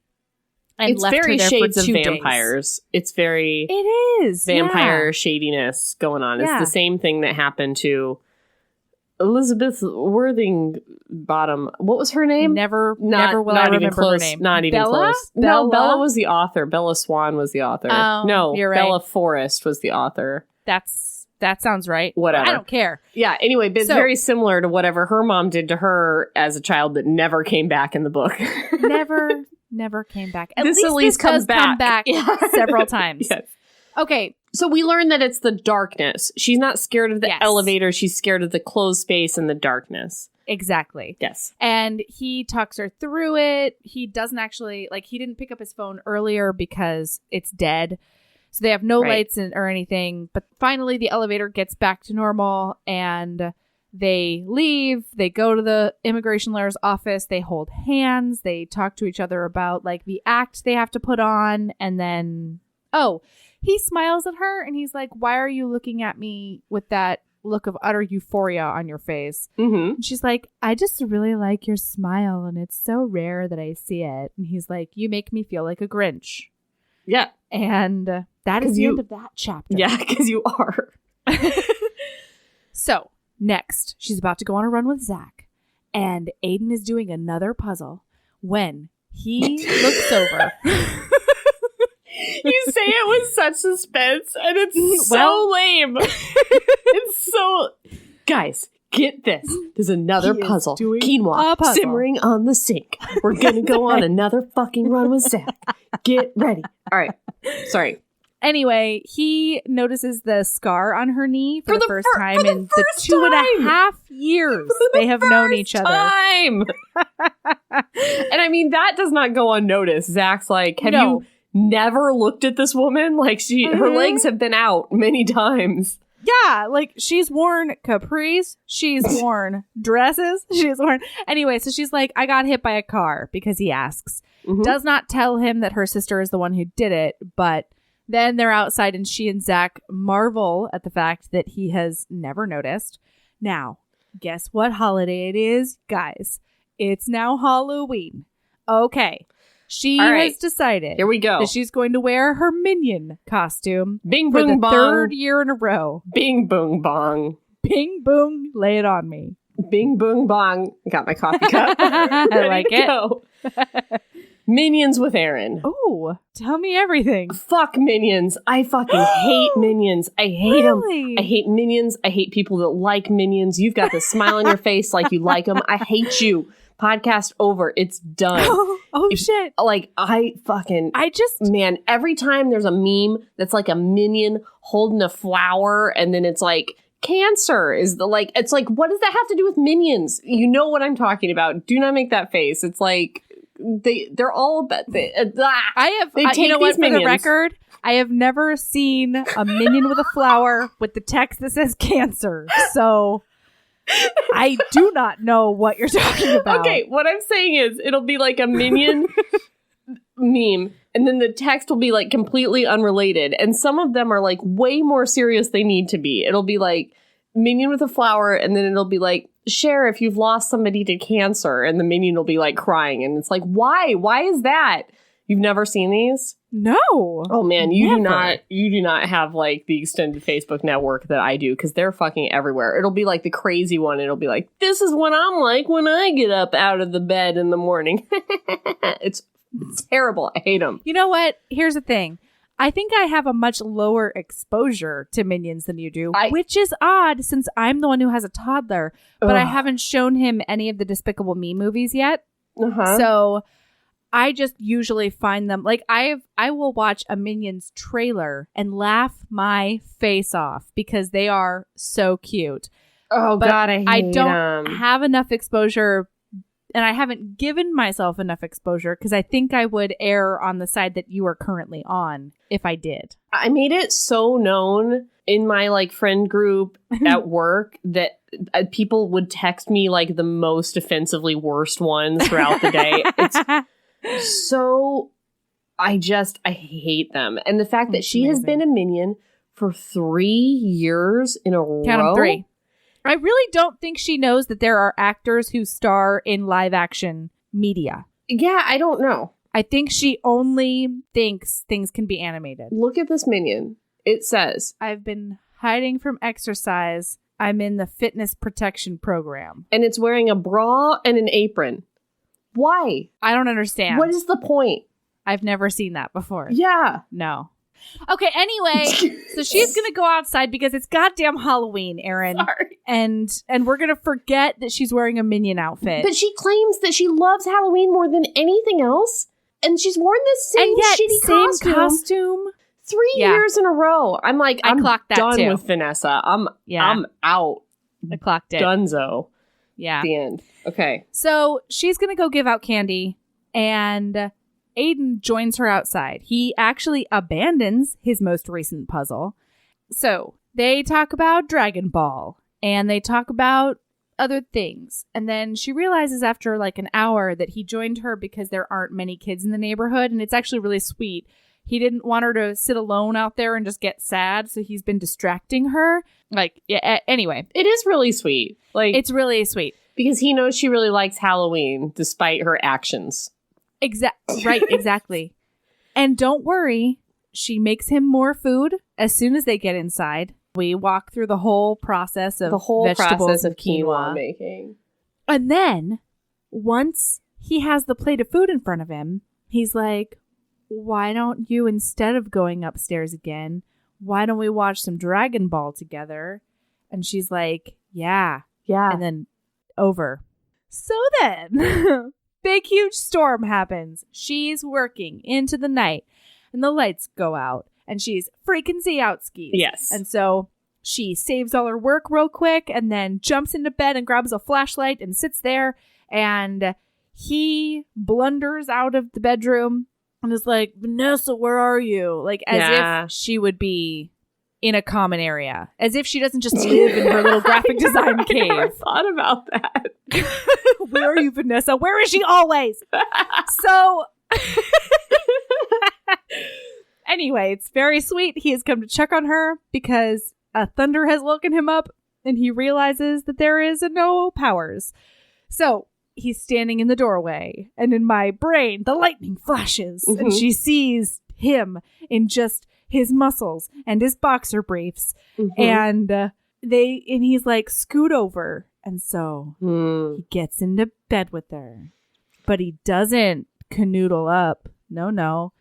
And it's left very her there shades for 2 of vampires. Days. It's very vampire shadiness going on. It's the same thing that happened to Elizabeth Worthingbottom. What was her name? Never will I remember close, her name. Not even Bella? close. No, Bella was the author. Bella Swan was the author. Oh, no, you're right. Bella Forrest was the author. That's That sounds right. Whatever. I don't care. Yeah, anyway, but it's very similar to whatever her mom did to her as a child that never came back in the book. Never came back. At least comes back several times. Yes. Okay. So we learned that it's the darkness. She's not scared of the elevator. She's scared of the closed space and the darkness. Exactly. Yes. And he talks her through it. He doesn't actually, he didn't pick up his phone earlier because it's dead. So they have no lights or anything. But finally, the elevator gets back to normal and they leave. They go to the immigration lawyer's office. They hold hands. They talk to each other about the act they have to put on. And then, he smiles at her and he's like, why are you looking at me with that look of utter euphoria on your face? Mm-hmm. And she's like, I just really like your smile and it's so rare that I see it. And he's like, you make me feel like a Grinch. Yeah. And that is the end of that chapter. Yeah, because you are. So, next, she's about to go on a run with Zach. And Aiden is doing another puzzle when he looks over. You say it with such suspense, and it's so lame. It's so... Guys, get this. There's another puzzle. Quinoa simmering on the sink. We're going to go on another fucking run with Zach. Get ready. All right. Sorry. Anyway, he notices the scar on her knee for the first time in the 2.5 years they have known each other. And I mean, that does not go unnoticed. Zach's like, have you never looked at this woman? Like, her legs have been out many times. Yeah, she's worn capris, she's worn dresses, she's worn... Anyway, so she's like, I got hit by a car, because he asks. Mm-hmm. Does not tell him that her sister is the one who did it, but then they're outside and she and Zach marvel at the fact that he has never noticed. Now, guess what holiday it is, guys? It's now Halloween. Okay. She has decided here we go. that she's going to wear her Minion costume Bing for boong the bong. third year in a row. Bing boong bong. Bing boong, lay it on me. Bing boong bong. I got my coffee cup. I like it. Go. Minions with Erin. Oh, tell me everything. Fuck Minions. I fucking hate Minions. I hate them. Really? I hate Minions. I hate people that like Minions. You've got the smile on your face like you like them. I hate you. Podcast over. It's done. Shit. Man, every time there's a meme that's like a minion holding a flower and then it's like cancer is it's like, what does that have to do with Minions? You know what I'm talking about. Do not make that face. It's like they're all about for the record, I have never seen a minion with a flower with the text that says cancer. So I do not know what you're talking about. Okay, what I'm saying is it'll be like a minion meme, and then the text will be like completely unrelated. And some of them are like way more serious they need to be. It'll be like minion with a flower, and then it'll be like, share if you've lost somebody to cancer, and the minion will be like crying. And it's like, why? Why is that? You've never seen these? No. Oh man, you do not have like the extended Facebook network that I do, because they're fucking everywhere. It'll be like the crazy one. It'll be like, this is what I'm like when I get up out of the bed in the morning. It's terrible. I hate them. You know what? Here's the thing. I think I have a much lower exposure to Minions than you do, which is odd since I'm the one who has a toddler, but I haven't shown him any of the Despicable Me movies yet. So I just usually find them I will watch a Minions trailer and laugh my face off because they are so cute. Oh, but God, I don't have enough exposure, and I haven't given myself enough exposure because I think I would err on the side that you are currently on if I did. I made it so known in my friend group at work that people would text me the most offensively worst ones throughout the day. So I hate them. And the fact that she has been a Minion for 3 years in a row. Count 'em 3. I really don't think she knows that there are actors who star in live action media. Yeah, I don't know. I think she only thinks things can be animated. Look at this Minion. It says, I've been hiding from exercise. I'm in the fitness protection program. And it's wearing a bra and an apron. Why? I don't understand. What is the point? I've never seen that before. Yeah. No. Okay, anyway, so she's going to go outside because it's goddamn Halloween, Erin. Sorry. And we're going to forget that she's wearing a Minion outfit. But she claims that she loves Halloween more than anything else. And she's worn this same shitty costume 3 years in a row. I'm like, I'm clocked that done too. with Vanessa. I'm out. I clocked it. Dunzo. Yeah. The end. Okay. So she's going to go give out candy, and Aiden joins her outside. He actually abandons his most recent puzzle. So they talk about Dragon Ball, and they talk about other things. And then she realizes after like an hour that he joined her because there aren't many kids in the neighborhood, and it's actually really sweet. He didn't want her to sit alone out there and just get sad, so he's been distracting her. Like, yeah, anyway. It is really sweet. Like, it's really sweet. Because he knows she really likes Halloween, despite her actions. Right, exactly. And don't worry, she makes him more food as soon as they get inside. We walk through the whole process of vegetables and quinoa making. And then, once he has the plate of food in front of him, he's like, why don't you, instead of going upstairs again, why don't we watch some Dragon Ball together? And she's like, yeah. And then over. So then, big, huge storm happens. She's working into the night, and the lights go out, and she's freaking Zowski. Yes. And so she saves all her work real quick, and then jumps into bed and grabs a flashlight and sits there, and he blunders out of the bedroom and is like, Vanessa, where are you? Like, as if she would be in a common area. As if she doesn't just live in her little graphic design cave. I never thought about that. Where are you, Vanessa? Where is she always? So, anyway, it's very sweet. He has come to check on her because a thunder has woken him up, and he realizes that there is no powers. So, he's standing in the doorway, and in my brain, the lightning flashes, and she sees him in just his muscles and his boxer briefs, and he's like, scoot over, and so he gets into bed with her, but he doesn't canoodle up. No,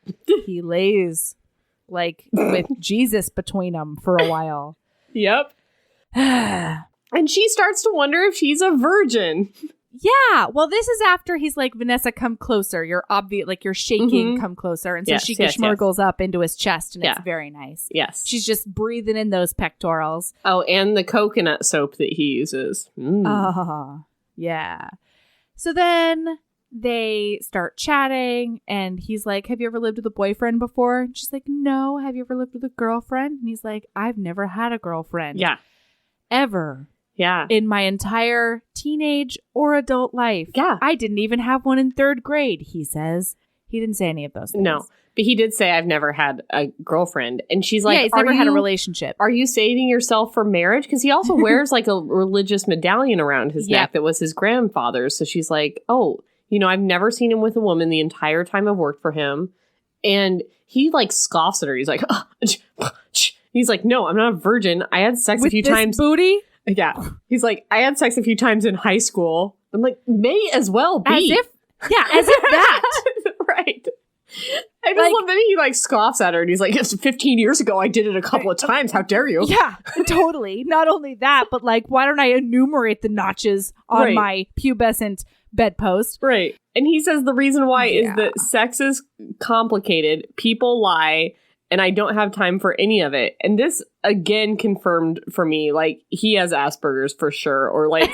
he lays like with Jesus between them for a while. Yep. And she starts to wonder if she's a virgin. Yeah, well, this is after he's like, Vanessa, come closer. You're obvious, like you're shaking, come closer. And so she schmurgles up into his chest, and it's very nice. Yes. She's just breathing in those pectorals. Oh, and the coconut soap that he uses. Yeah. So then they start chatting, and he's like, have you ever lived with a boyfriend before? And she's like, no. Have you ever lived with a girlfriend? And he's like, I've never had a girlfriend. Yeah. Ever. Yeah. In my entire teenage or adult life. Yeah. I didn't even have one in 3rd grade, he says. He didn't say any of those things. No. But he did say, I've never had a girlfriend. And she's like, he's never had a relationship. Are you saving yourself for marriage? Because he also wears like a religious medallion around his neck that was his grandfather's. So she's like, oh, I've never seen him with a woman the entire time I've worked for him. And he like scoffs at her. He's like, he's like, no, I'm not a virgin. I had sex a few times. Booty? Yeah. He's like, I had sex a few times in high school. I'm like, may as well be. As if that. Right. I just love that he like scoffs at her, and he's like, it's 15 years ago. I did it a couple of times. How dare you? Yeah, totally. Not only that, but like, why don't I enumerate the notches on my pubescent bedpost? Right. And he says the reason why is that sex is complicated. People lie. And I don't have time for any of it. And this, again, confirmed for me, like, he has Asperger's for sure. Or, like,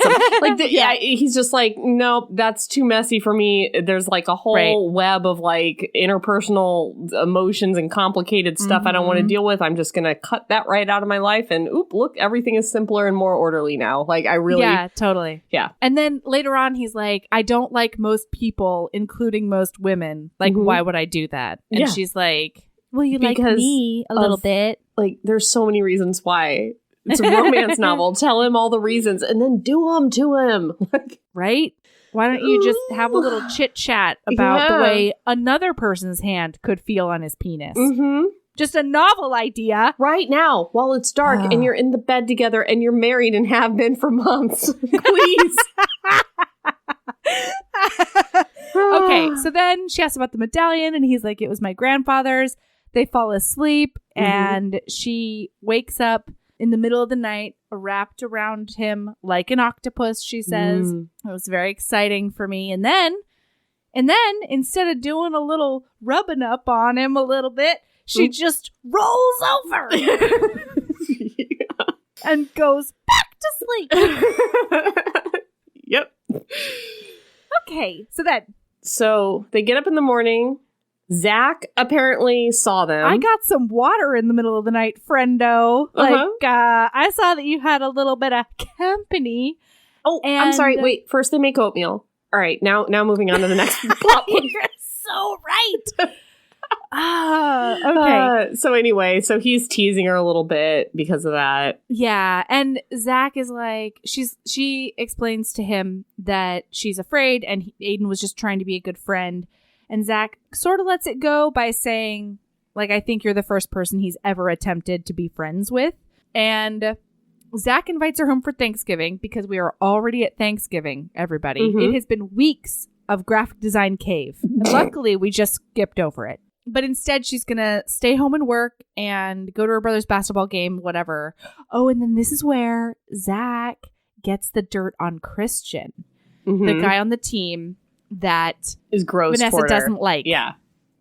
he's just like, nope, that's too messy for me. There's, like, a whole web of, like, interpersonal emotions and complicated stuff I don't want to deal with. I'm just going to cut that right out of my life. And, look, everything is simpler and more orderly now. Like, I really... Yeah, totally. Yeah. And then later on, he's like, I don't like most people, including most women. Like, why would I do that? And she's like... Well, you like me a little bit. Like, there's so many reasons why. It's a romance novel. Tell him all the reasons and then do them to him. Right? Why don't you just have a little chit chat about the way another person's hand could feel on his penis? Just a novel idea. Right now, while it's dark and you're in the bed together and you're married and have been for months. Please. Okay, so then she asks about the medallion, and he's like, it was my grandfather's. They fall asleep, and she wakes up in the middle of the night, wrapped around him like an octopus, she says. It was very exciting for me. And then, instead of doing a little rubbing up on him a little bit, she just rolls over and goes back to sleep. Yep. Okay, so then. So they get up in the morning. Zach apparently saw them. I got some water in the middle of the night, friendo. I saw that you had a little bit of company. Oh, I'm sorry. Wait, first they make oatmeal. All right, now moving on to the next plot point. You're so right. Okay. So anyway, so he's teasing her a little bit because of that. Yeah, and Zach is like, she explains to him that she's afraid, and Aiden was just trying to be a good friend. And Zach sort of lets it go by saying, like, I think you're the first person he's ever attempted to be friends with. And Zach invites her home for Thanksgiving because we are already at Thanksgiving, everybody. It has been weeks of graphic design cave. And luckily, we just skipped over it. But instead, she's going to stay home and work and go to her brother's basketball game, whatever. Oh, and then this is where Zach gets the dirt on Christian, the guy on the team that is gross. Vanessa doesn't like. Yeah.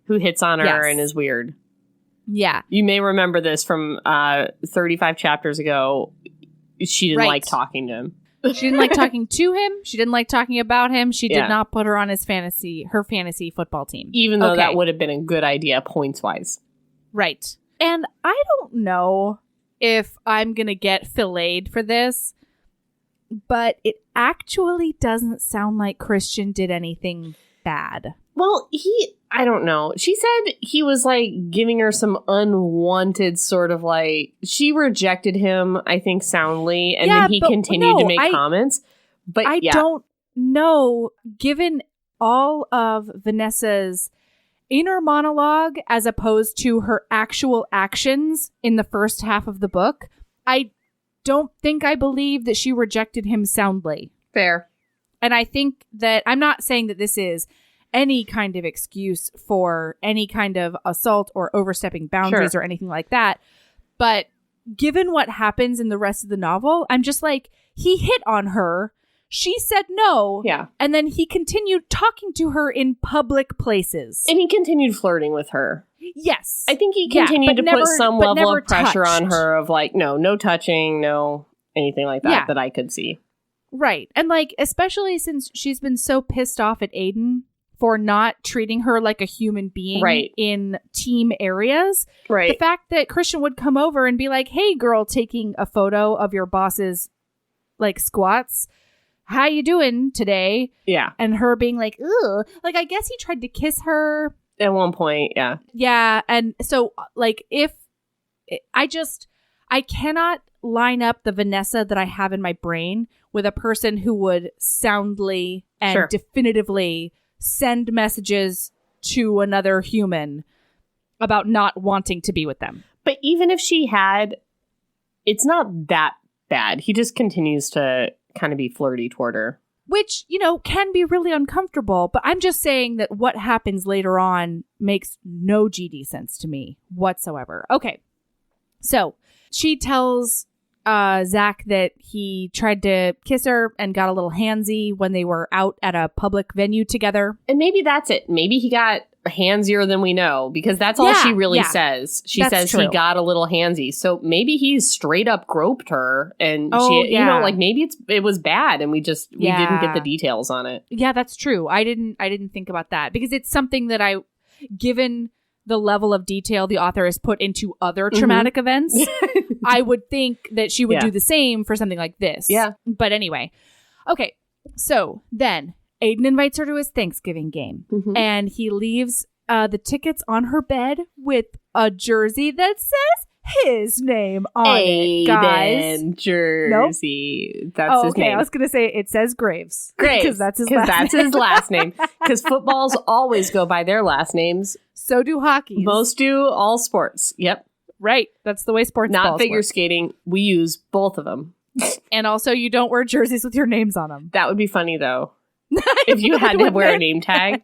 Who hits on her and is weird. Yeah. You may remember this from 35 chapters ago. She didn't like talking to him. She didn't like talking to him. She didn't like talking about him. She did not put her on her fantasy football team. Even though that would have been a good idea points wise. Right. And I don't know if I'm going to get filleted for this, but it actually doesn't sound like Christian did anything bad. Well, I don't know. She said he was like giving her some unwanted sort of like, she rejected him, I think, soundly. And then he continued to make comments. But I don't know, given all of Vanessa's inner monologue as opposed to her actual actions in the first half of the book, I don't think I believe that she rejected him soundly. Fair. And I think that, I'm not saying that this is any kind of excuse for any kind of assault or overstepping boundaries or anything like that. But given what happens in the rest of the novel, I'm just like, he hit on her. She said no. Yeah. And then he continued talking to her in public places. And he continued flirting with her. Yes. I think he continued to put some level of pressure on her of like, no touching, no anything like that that I could see. Right. And like, especially since she's been so pissed off at Aiden for not treating her like a human being in team areas. Right. The fact that Christian would come over and be like, hey, girl, taking a photo of your boss's like squats. How you doing today? Yeah. And her being like, ugh. Like, I guess he tried to kiss her. At one point, yeah. Yeah. And so, like, I cannot line up the Vanessa that I have in my brain with a person who would soundly and definitively send messages to another human about not wanting to be with them. But even if she had, it's not that bad. He just continues to kind of be flirty toward her. Which, can be really uncomfortable. But I'm just saying that what happens later on makes no GD sense to me whatsoever. Okay. So she tells Zach that he tried to kiss her and got a little handsy when they were out at a public venue together. And maybe that's it. Maybe he got handsier than we know, because that's all she really says. She says he got a little handsy. So maybe he straight up groped her, and she, like maybe it was bad, and we didn't get the details on it. Yeah, that's true. I didn't think about that, because it's something that given the level of detail the author has put into other traumatic events, I would think that she would do the same for something like this. Yeah. But anyway. Okay. So then Aiden invites her to his Thanksgiving game, and he leaves the tickets on her bed with a jersey that says his name on it, guys. Aiden jersey. Nope. That's his name. I was going to say it says Graves. Graves. Because that's his last name. Because footballs always go by their last names. So do hockey. Most do, all sports. Yep. Right. That's the way sports Not figure skating. We use both of them. And also, you don't wear jerseys with your names on them. That would be funny, though. If you had to wear a name tag,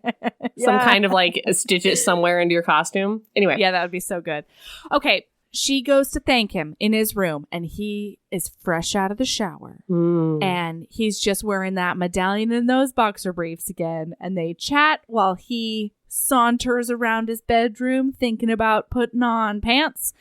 some kind of like stitch it somewhere into your costume. Anyway. Yeah, that would be so good. Okay. She goes to thank him in his room, and he is fresh out of the shower. And he's just wearing that medallion and those boxer briefs again. And they chat while he saunters around his bedroom thinking about putting on pants.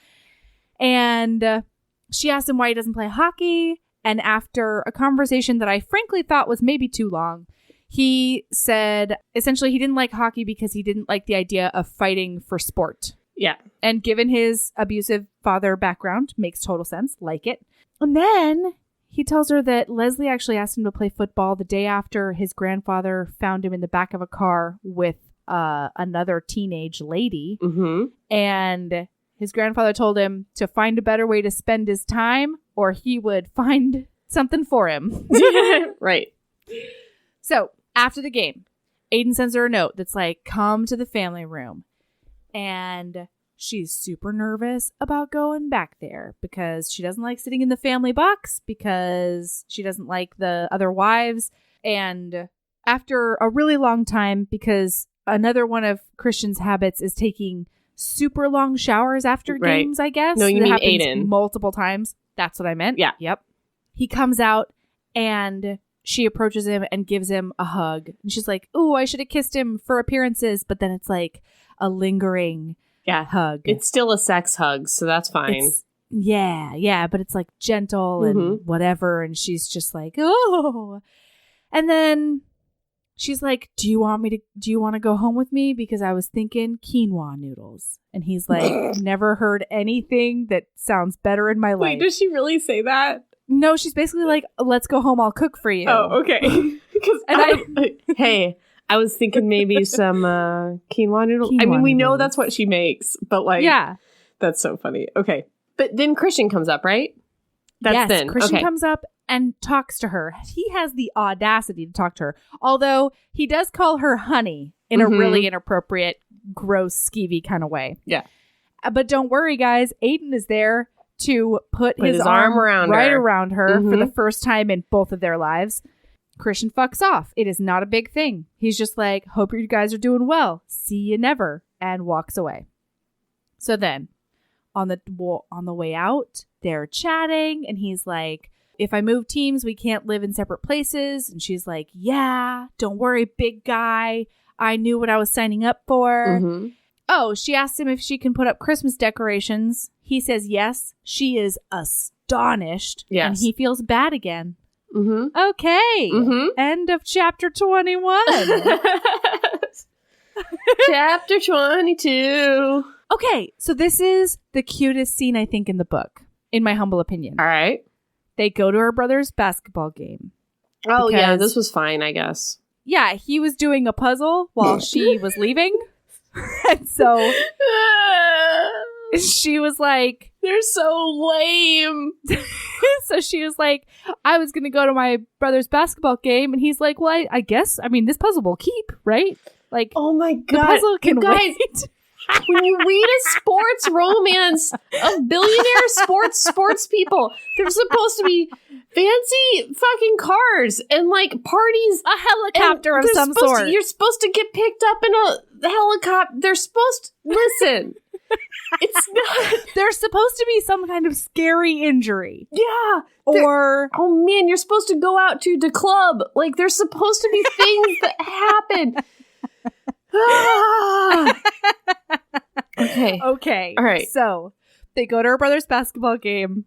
And she asked him why he doesn't play hockey. And after a conversation that I frankly thought was maybe too long, he said essentially he didn't like hockey because he didn't like the idea of fighting for sport. Yeah. And given his abusive father background, makes total sense. Like it. And then he tells her that Leslie actually asked him to play football the day after his grandfather found him in the back of a car with another teenage lady. And his grandfather told him to find a better way to spend his time or he would find something for him. Right. So after the game, Aiden sends her a note that's like, come to the family room. And she's super nervous about going back there because she doesn't like sitting in the family box because she doesn't like the other wives. And after a really long time, because another one of Christian's habits is taking super long showers after games, I guess. No, you mean Aiden. Multiple times. That's what I meant. Yeah. Yep. He comes out and she approaches him and gives him a hug. And she's like, ooh, I should have kissed him for appearances. But then it's like a lingering hug. It's still a sex hug, so that's fine. But it's like gentle and whatever. And she's just like, oh. And then she's like, do you want to go home with me? Because I was thinking quinoa noodles. And he's like, never heard anything that sounds better in my life. Wait, does she really say that? No, she's basically like, let's go home. I'll cook for you. Oh, okay. Hey, I was thinking maybe some quinoa noodles. I mean, we know that's what she makes, but like, that's so funny. Okay. But then Christian comes up, right? Christian comes up and talks to her. He has the audacity to talk to her. Although he does call her honey in a really inappropriate, gross, skeevy kind of way. Yeah. But don't worry, guys. Aiden is there to put his arm around her for the first time in both of their lives. Christian fucks off. It is not a big thing. He's just like, hope you guys are doing well. See you never. And walks away. So then on the way out, they're chatting and he's like, if I move teams, we can't live in separate places. And she's like, yeah, don't worry, big guy. I knew what I was signing up for. Oh, she asked him if she can put up Christmas decorations. He says yes. She is astonished. Yes. And he feels bad again. Okay. End of chapter 21. Chapter 22. Okay, so this is the cutest scene, I think, in the book, in my humble opinion. All right. They go to her brother's basketball game. Oh, yeah, this was fine, I guess. Yeah, he was doing a puzzle while she was leaving. And so she was like, they're so lame. So she was like, I was going to go to my brother's basketball game. And he's like, well, I guess, I mean, this puzzle will keep, right? Like, oh my God. The puzzle can wait. When you read a sports romance of billionaire sports people, they're supposed to be fancy fucking cars and like parties. A helicopter of some sort. You're supposed to get picked up in a helicopter. They're supposed to listen. It's not. There's supposed to be some kind of scary injury. Yeah. Or oh man, you're supposed to go out to the club. Like there's supposed to be things that happen. Okay. All right. So they go to her brother's basketball game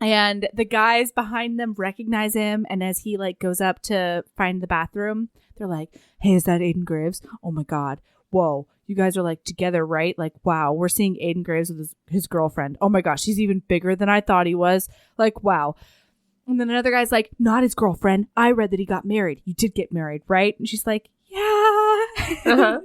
and the guys behind them recognize him. And as he like goes up to find the bathroom, they're like, hey, is that Aiden Graves? Oh my God. Whoa. You guys are like together, right? Like, wow, we're seeing Aiden Graves with his girlfriend. Oh my gosh. He's even bigger than I thought he was. Like, wow. And then another guy's like, not his girlfriend. I read that he got married. You did get married, right? And she's like, yeah.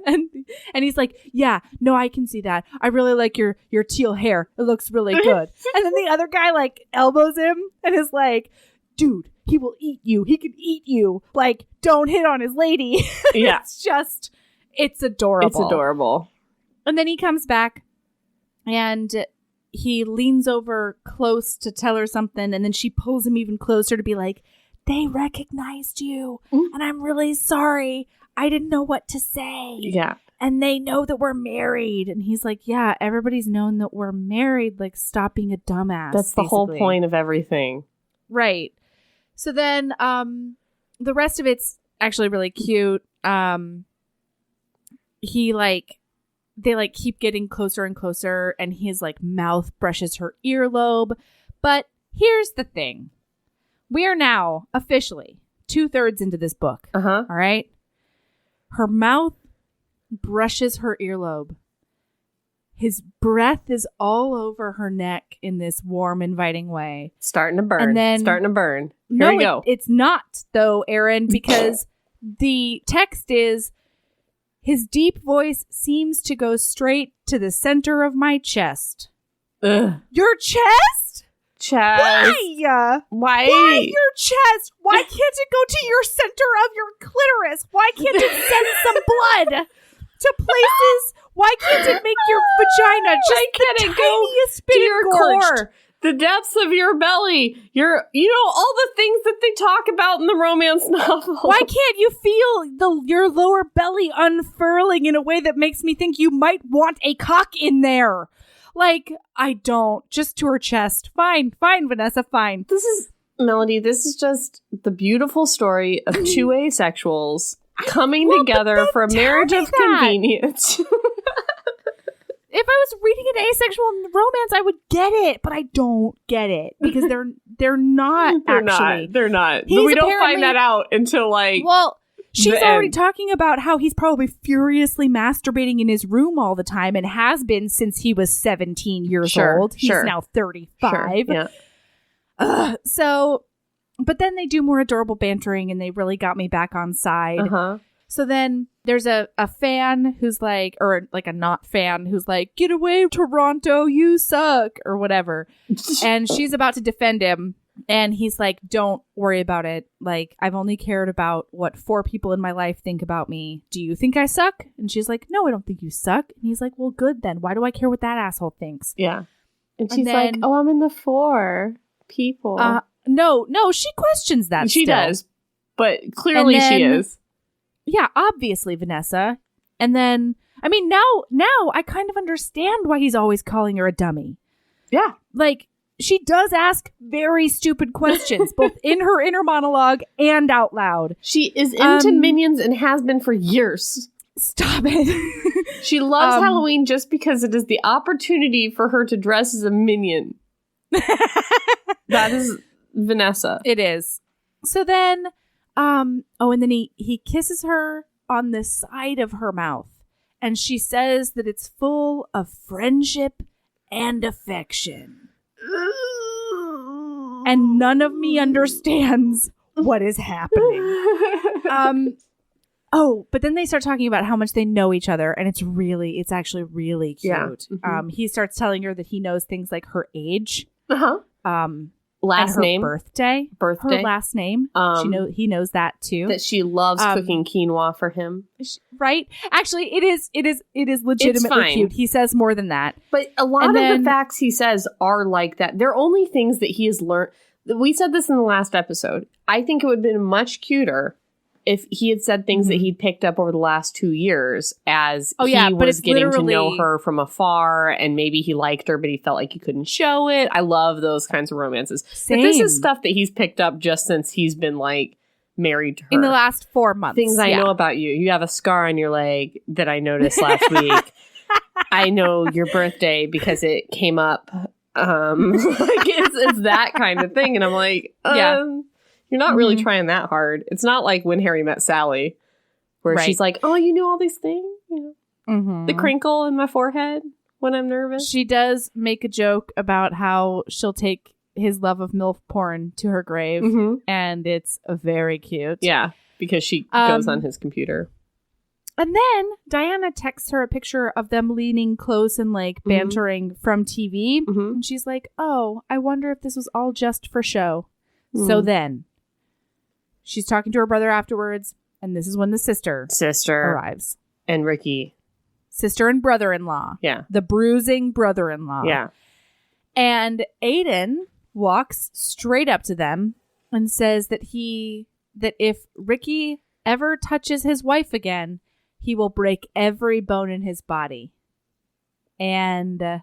And he's like, yeah, no, I can see that. I really like your teal hair. It looks really good. And then the other guy like elbows him and is like, dude, he will eat you. He can eat you. Like, don't hit on his lady. Yeah. It's adorable. It's adorable. And then he comes back and he leans over close to tell her something. And then she pulls him even closer to be like, they recognized you. And I'm really sorry. I didn't know what to say. Yeah. And they know that we're married. And he's like, yeah, everybody's known that we're married. Like, stop being a dumbass. That's the whole point of everything. Right. So then the rest of it's actually really cute. They keep getting closer and closer, and his mouth brushes her earlobe. But here's the thing. We are now officially 2/3 into this book. Uh-huh. All right. Her mouth brushes her earlobe. His breath is all over her neck in this warm, inviting way. Starting to burn. And then, Here no, we go. It's not, though, Erin, because the text is, his deep voice seems to go straight to the center of my chest. Ugh. Your chest? Chest. Why? Why your chest? Why can't it go to your center of your clitoris? Why can't it send some blood to places? Why can't it make your vagina just the tiniest bit to your engorged? core? The depths of your belly, all the things that they talk about in the romance novel. Why can't you feel your lower belly unfurling in a way that makes me think you might want a cock in there? I don't. Just to her chest. Fine, Vanessa, fine. This is just the beautiful story of two asexuals coming together for a marriage of convenience. If I was reading an asexual romance, I would get it, but I don't get it because they're not actually. They're not. But we don't find that out until she's already talking about how he's probably furiously masturbating in his room all the time and has been since he was 17 years old. He's now 35. Sure, yeah. But then they do more adorable bantering and they really got me back on side. Uh-huh. So then there's a fan who's or a not fan who's get away, Toronto, you suck, or whatever. And she's about to defend him. And he's like, don't worry about it. I've only cared about what 4 people in my life think about me. Do you think I suck? And she's like, no, I don't think you suck. And he's like, well, good then. Why do I care what that asshole thinks? Yeah. And she's like, oh, I'm in the 4 people. No, she questions that. She does. But clearly she is. Yeah, obviously, Vanessa. And then, now I kind of understand why he's always calling her a dummy. Yeah. She does ask very stupid questions, both in her inner monologue and out loud. She is into Minions and has been for years. Stop it. She loves Halloween just because it is the opportunity for her to dress as a minion. That is Vanessa. It is. So then, and then he kisses her on the side of her mouth. And she says that it's full of friendship and affection. And none of me understands what is happening. But then they start talking about how much they know each other, and it's actually really cute. Yeah. Mm-hmm. He starts telling her that he knows things like her age, last her name, birthday, her last name. He knows that too. That she loves cooking quinoa for him. Right? Actually, it is legitimately cute. He says more than that, but a lot of the facts he says are like that. They're only things that he has learned. We said this in the last episode. I think it would have been much cuter if he had said things that he'd picked up over the last 2 years as he was getting to know her from afar, and maybe he liked her, but he felt like he couldn't show it. I love those kinds of romances. Same. But this is stuff that he's picked up just since he's been married to her. In the last 4 months. Things I know about you. You have a scar on your leg that I noticed last week. I know your birthday because it came up. It's that kind of thing. And I'm like, you're not really trying that hard. It's not like When Harry Met Sally, where she's like, oh, you know all these things? The crinkle in my forehead when I'm nervous. She does make a joke about how she'll take his love of MILF porn to her grave, and it's very cute. Yeah, because she goes on his computer. And then Diana texts her a picture of them leaning close and bantering from TV. And she's like, oh, I wonder if this was all just for show. So then she's talking to her brother afterwards, and this is when the sister arrives. And Ricky. Sister and brother-in-law. Yeah. The bruising brother-in-law. Yeah. And Aiden walks straight up to them and says that if Ricky ever touches his wife again, he will break every bone in his body. And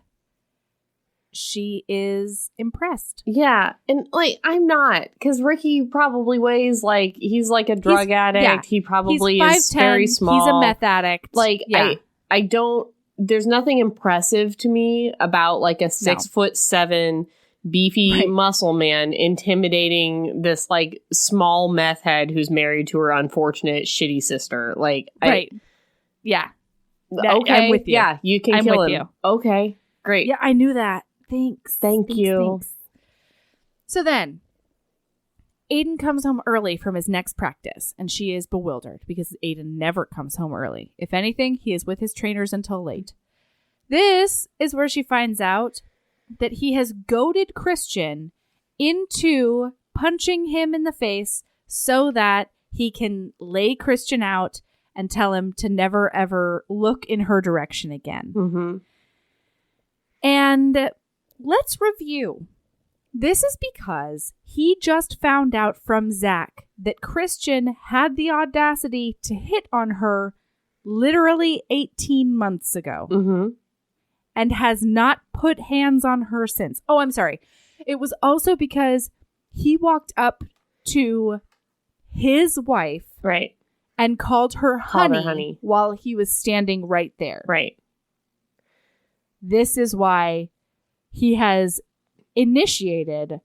she is impressed. Yeah. And like, I'm not, because Ricky probably weighs like, he's like a drug addict. Yeah. He probably is 5'10", very small. He's a meth addict. Like, yeah. I don't, there's nothing impressive to me about like a 6'7" beefy muscle man intimidating this like small meth head who's married to her unfortunate shitty sister. Like, yeah. Okay. I'm with you. Yeah, you can kill him. You. Okay, great. Yeah, I knew that. Thanks. Thank you. Thanks. So then, Aiden comes home early from his next practice, and she is bewildered because Aiden never comes home early. If anything, he is with his trainers until late. This is where she finds out that he has goaded Christian into punching him in the face so that he can lay Christian out and tell him to never, ever look in her direction again. Mm-hmm. And let's review. This is because he just found out from Zach that Christian had the audacity to hit on her literally 18 months ago. Mm-hmm. And has not put hands on her since. Oh, I'm sorry. It was also because he walked up to his wife. Right. And called her honey while he was standing right there. Right. This is why he has initiated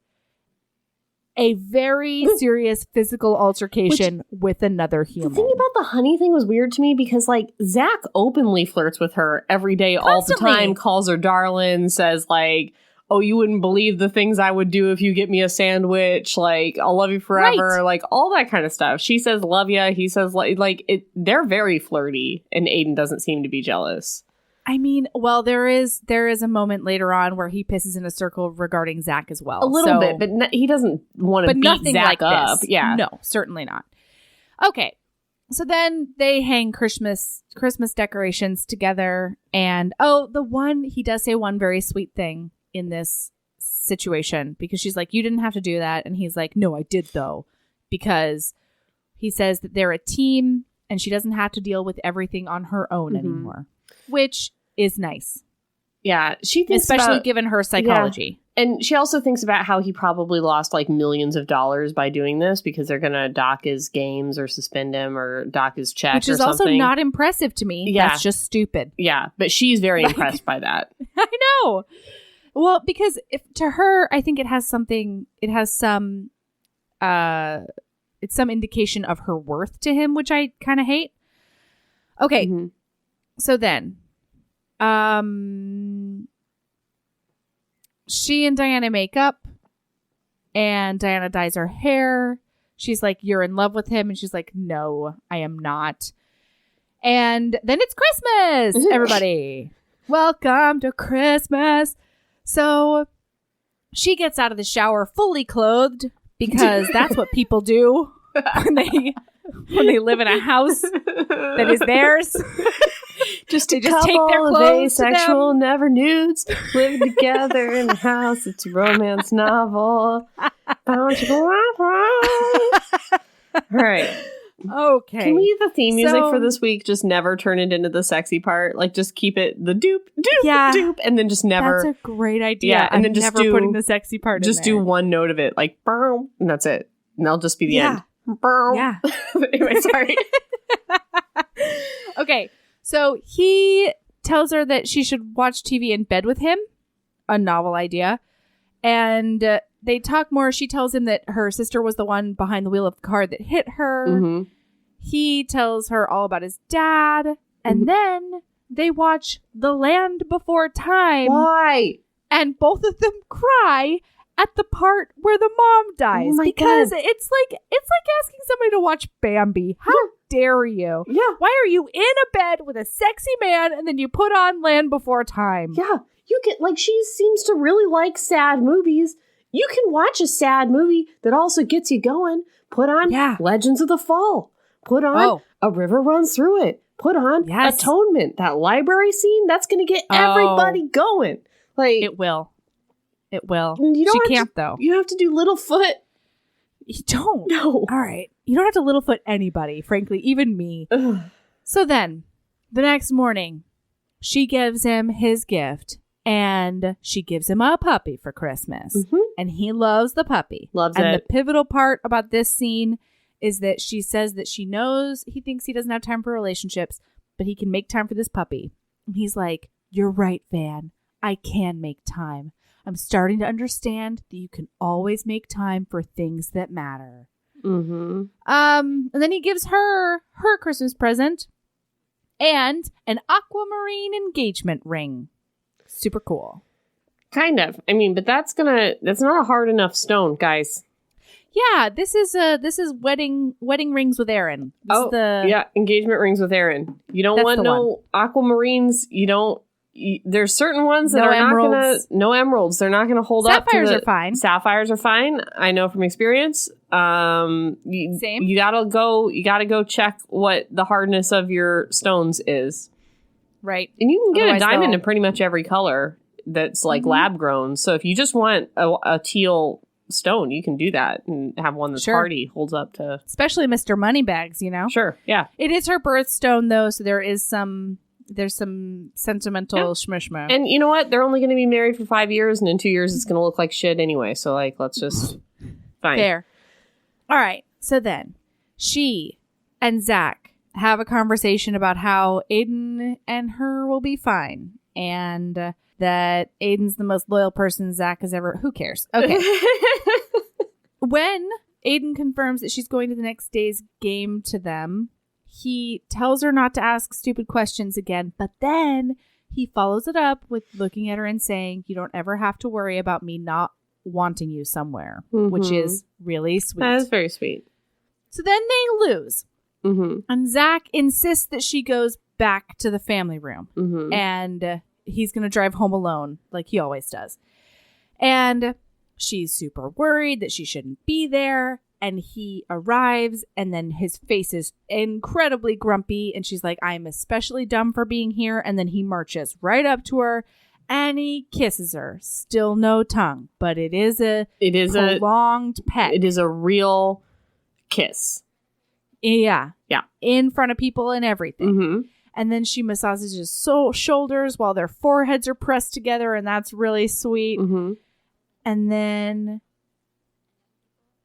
a very serious physical altercation with another human. The thing about the honey thing was weird to me because, like, Zach openly flirts with her every day, constantly. All the time, calls her darling, says, like, oh, you wouldn't believe the things I would do if you get me a sandwich. Like, I'll love you forever. Right. Like, all that kind of stuff. She says, love ya. He says, like, it. They're very flirty, and Aiden doesn't seem to be jealous. I mean, well, there is a moment later on where he pisses in a circle regarding Zach as well. A little bit, but he doesn't want to beat Zach like up. This. Yeah. No, certainly not. Okay. So then they hang Christmas decorations together. And, he does say one very sweet thing in this situation because she's like, you didn't have to do that. And he's like, no, I did though, because he says that they're a team and she doesn't have to deal with everything on her own anymore, which is nice. Yeah. She thinks especially given her psychology. Yeah. And she also thinks about how he probably lost like millions of dollars by doing this because they're going to dock his games or suspend him or dock his check which is or also not impressive to me. Yeah. That's just stupid. Yeah. But she's very impressed by that. I know. Well, because to her, I think it's some indication of her worth to him, which I kind of hate. Okay. Mm-hmm. So then, she and Diana make up and Diana dyes her hair. She's like, you're in love with him. And she's like, no, I am not. And then it's Christmas, everybody. Welcome to Christmas. So she gets out of the shower fully clothed because that's what people do when they live in a house that is theirs. Just take their clothes. Asexual never-nudes living together in a house. It's a romance novel. All right. Okay. Can we the theme music for this week just never turn it into the sexy part? Like, just keep it the doop, doop, and then just never. That's a great idea. Yeah, and then just never putting the sexy part in there. Just do one note of it, like, boom, and that's it. And that'll just be the end. Boom. Yeah. Anyway, sorry. Okay. So he tells her that she should watch TV in bed with him. A novel idea. And they talk more. She tells him that her sister was the one behind the wheel of the car that hit her. Mm-hmm. He tells her all about his dad. And then they watch The Land Before Time. Why? And both of them cry at the part where the mom dies. Oh my because God. it's like asking somebody to watch Bambi. How dare you? Yeah. Why are you in a bed with a sexy man and then you put on Land Before Time? Yeah. You get, like, she seems to really like sad movies. You can watch a sad movie that also gets you going. Put on Legends of the Fall. Put on A River Runs Through It. Put on Atonement. That library scene, that's going to get everybody going. Like, It will. You don't she can't, though. You have to do Littlefoot. You don't. No. All right. You don't have to Littlefoot anybody, frankly, even me. Ugh. So then, the next morning, she gives him his gift, and she gives him a puppy for Christmas. Mm-hmm. And he loves the puppy. Loves and it. The pivotal part about this scene is that she says that she knows he thinks he doesn't have time for relationships, but he can make time for this puppy. And he's like, you're right, Van. I can make time. I'm starting to understand that you can always make time for things that matter. Mm-hmm. And then he gives her Christmas present and an aquamarine engagement ring. Super cool. Kind of. I mean, but that's not a hard enough stone, guys. Yeah, this is wedding rings with Erin. Yeah, engagement rings with Erin. You don't want no aquamarines. You don't. There's certain ones that no are emeralds. no emeralds. They're not gonna hold up. Sapphires are fine. Sapphires are fine. I know from experience. Same. You gotta go check what the hardness of your stones is. Right. And you can get Otherwise a diamond in pretty much every color that's like lab grown. So if you just want a teal stone, you can do that and have one that's hardy, holds up to. Especially Mr. Moneybags, you know. Sure. Yeah. It is her birthstone though, so there's some sentimental shmishma. And you know what? They're only going to be married for 5 years, and in 2 years, it's going to look like shit anyway. So, like, let's just... Fine. Fair. All right. So then, she and Zach have a conversation about how Aiden and her will be fine. And that Aiden's the most loyal person Zach has ever... Who cares? Okay. When Aiden confirms that she's going to the next day's game to them... He tells her not to ask stupid questions again, but then he follows it up with looking at her and saying, you don't ever have to worry about me not wanting you somewhere, which is really sweet. That is very sweet. So then they lose. Mm-hmm. And Zach insists that she goes back to the family room. Mm-hmm. And he's going to drive home alone like he always does. And she's super worried that she shouldn't be there. And he arrives, and then his face is incredibly grumpy. And she's like, I'm especially dumb for being here. And then he marches right up to her, and he kisses her. Still no tongue, but it is a prolonged peck. It is a real kiss. Yeah. Yeah. In front of people and everything. Mm-hmm. And then she massages his shoulders while their foreheads are pressed together, and that's really sweet. Mm-hmm. And then...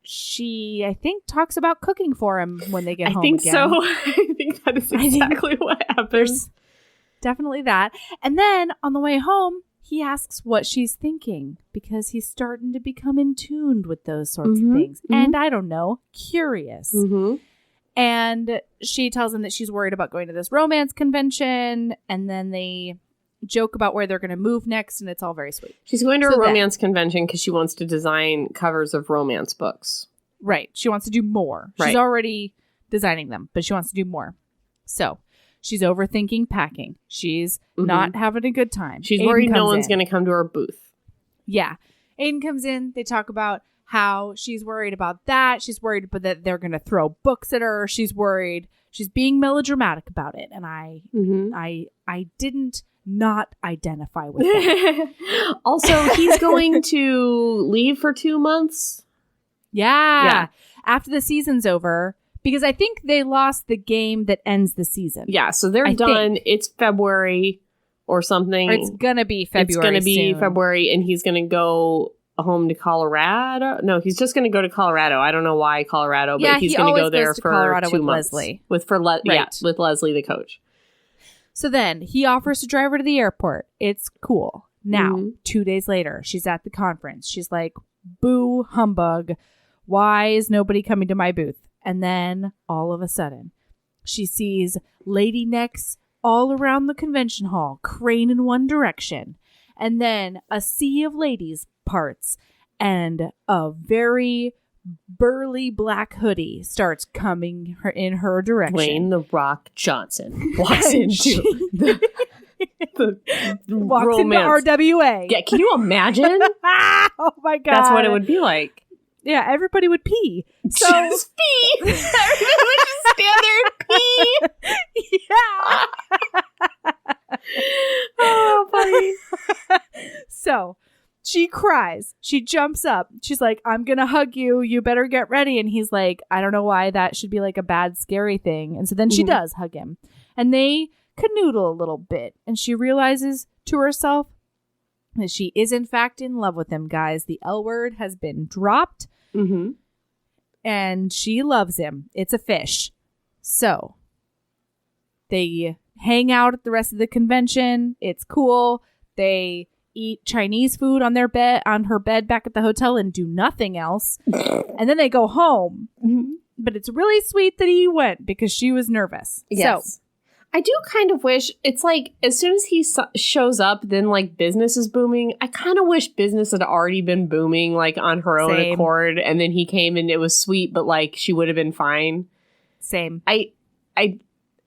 she, I think, talks about cooking for him when they get home again. So. I think that is exactly what happens. There's definitely that. And then on the way home, he asks what she's thinking because he's starting to become in tune with those sorts of things. Mm-hmm. And I don't know, curious. Mm-hmm. And she tells him that she's worried about going to this romance convention. And then they joke about where they're going to move next, and it's all very sweet. She's going to a romance convention because she wants to design covers of romance books. Right. She wants to do more. Right. She's already designing them, but she wants to do more. So she's overthinking packing. She's not having a good time. She's worried no one's going to come to her booth. Yeah. Aiden comes in. They talk about how she's worried about that. She's worried that they're going to throw books at her. She's worried. She's being melodramatic about it. And I didn't not identify with that. Also, he's going to leave for 2 months. Yeah. After the season's over, because I think they lost the game that ends the season. Yeah, so they're done. It's February or something. Or it's going to be February. It's going to be soon. February, and he's going to go home to Colorado. No, he's just going to go to Colorado. I don't know why Colorado, but he's going to go there for Colorado 2 months. Leslie. With Leslie, the coach. So then he offers to drive her to the airport. It's cool. Now, 2 days later, she's at the conference. She's like, boo, humbug. Why is nobody coming to my booth? And then all of a sudden, she sees lady necks all around the convention hall, crane in one direction. And then a sea of ladies parts, and a very burly black hoodie starts coming in her direction. Dwayne "The Rock" Johnson walks into the walks romance. into RWA. Yeah, can you imagine? Oh my god, that's what it would be like. Yeah, everybody would pee. So just pee. Everybody would just stand there and pee. Yeah. Oh, funny. So She cries. She jumps up. She's like, I'm going to hug you. You better get ready. And he's like, I don't know why that should be like a bad, scary thing. And so then she does hug him. And they canoodle a little bit. And she realizes to herself that she is in fact in love with him, guys. The L word has been dropped. Mm-hmm. And she loves him. It's a fish. So they hang out at the rest of the convention. It's cool. They eat Chinese food on her bed back at the hotel and do nothing else. And then they go home. Mm-hmm. But it's really sweet that he went because she was nervous. Yes. So I do kind of wish, it's like, as soon as he shows up, then like business is booming. I kind of wish business had already been booming like on her own accord. And then he came and it was sweet, but like she would have been fine. Same.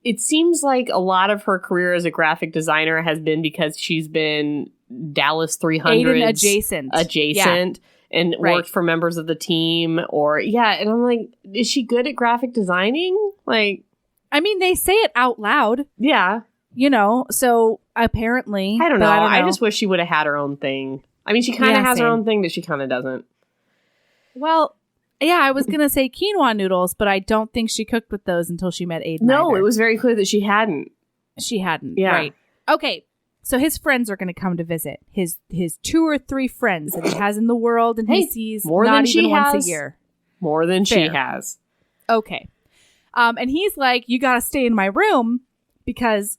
It seems like a lot of her career as a graphic designer has been because she's been Dallas 300 adjacent and worked for members of the team and I'm like, is she good at graphic designing? Like, I mean, they say it out loud. Yeah. You know, so apparently. I don't know. I just wish she would have had her own thing. I mean, she kind of has her own thing, but she kind of doesn't. Well, yeah, I was going to say quinoa noodles, but I don't think she cooked with those until she met Aiden. No, it was very clear that she hadn't. She hadn't. Yeah. Right. Okay. So his friends are going to come to visit. His 2 or 3 friends that he has in the world, and he sees more not than even she once has. a year. More than she has. Okay. And he's like, you got to stay in my room because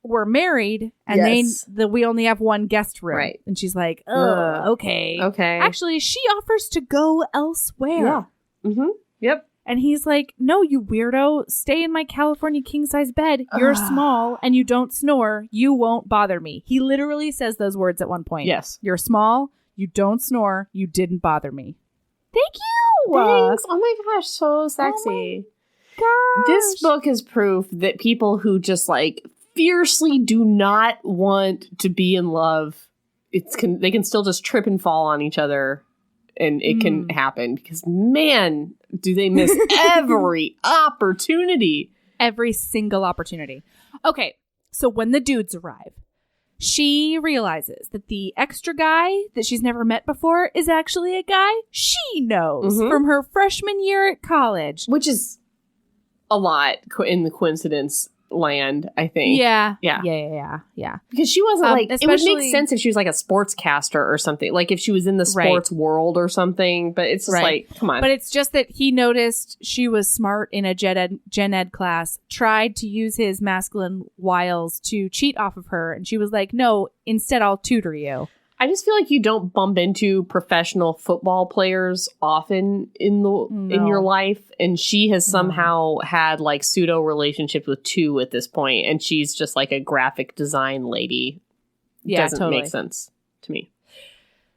we're married and we only have one guest room. Right. And she's like, okay. Okay. Actually, she offers to go elsewhere. Yeah. Mm-hmm. Yep. And he's like, no, you weirdo. Stay in my California king-size bed. You're small and you don't snore. You won't bother me. He literally says those words at one point. Yes. You're small. You don't snore. You didn't bother me. Thank you. Thanks. Oh my gosh. So sexy. Oh my gosh. This book is proof that people who just like fiercely do not want to be in love, they can still just trip and fall on each other. And it can happen because, man, do they miss every opportunity. Every single opportunity. Okay, so when the dudes arrive, she realizes that the extra guy that she's never met before is actually a guy she knows from her freshman year at college. Which is a lot in the coincidence land, I think. Yeah. Because she wasn't like, it would make sense if she was like a sportscaster or something, like if she was in the sports world or something, but it's just like, come on. But it's just that he noticed she was smart in a gen ed class, tried to use his masculine wiles to cheat off of her, and she was like, no, instead I'll tutor you. I just feel like you don't bump into professional football players often in your life, and she has somehow had like pseudo relationships with 2 at this point, and she's just like a graphic design lady. Yeah, doesn't make sense to me.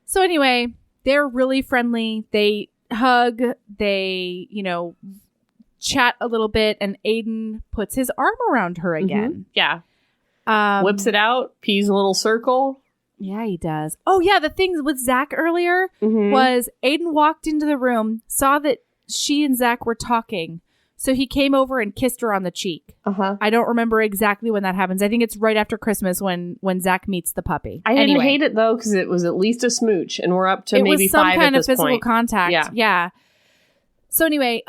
So anyway, they're really friendly. They hug. They chat a little bit, and Aiden puts his arm around her again. Yeah, whips it out, pees a little circle. Yeah, he does. Oh, yeah. The thing with Zach earlier was Aiden walked into the room, saw that she and Zach were talking. So he came over and kissed her on the cheek. I don't remember exactly when that happens. I think it's right after Christmas when Zach meets the puppy. I didn't hate it, though, because it was at least a smooch. And we're up to maybe 5 at this point. It was some kind of physical contact. Yeah. So anyway,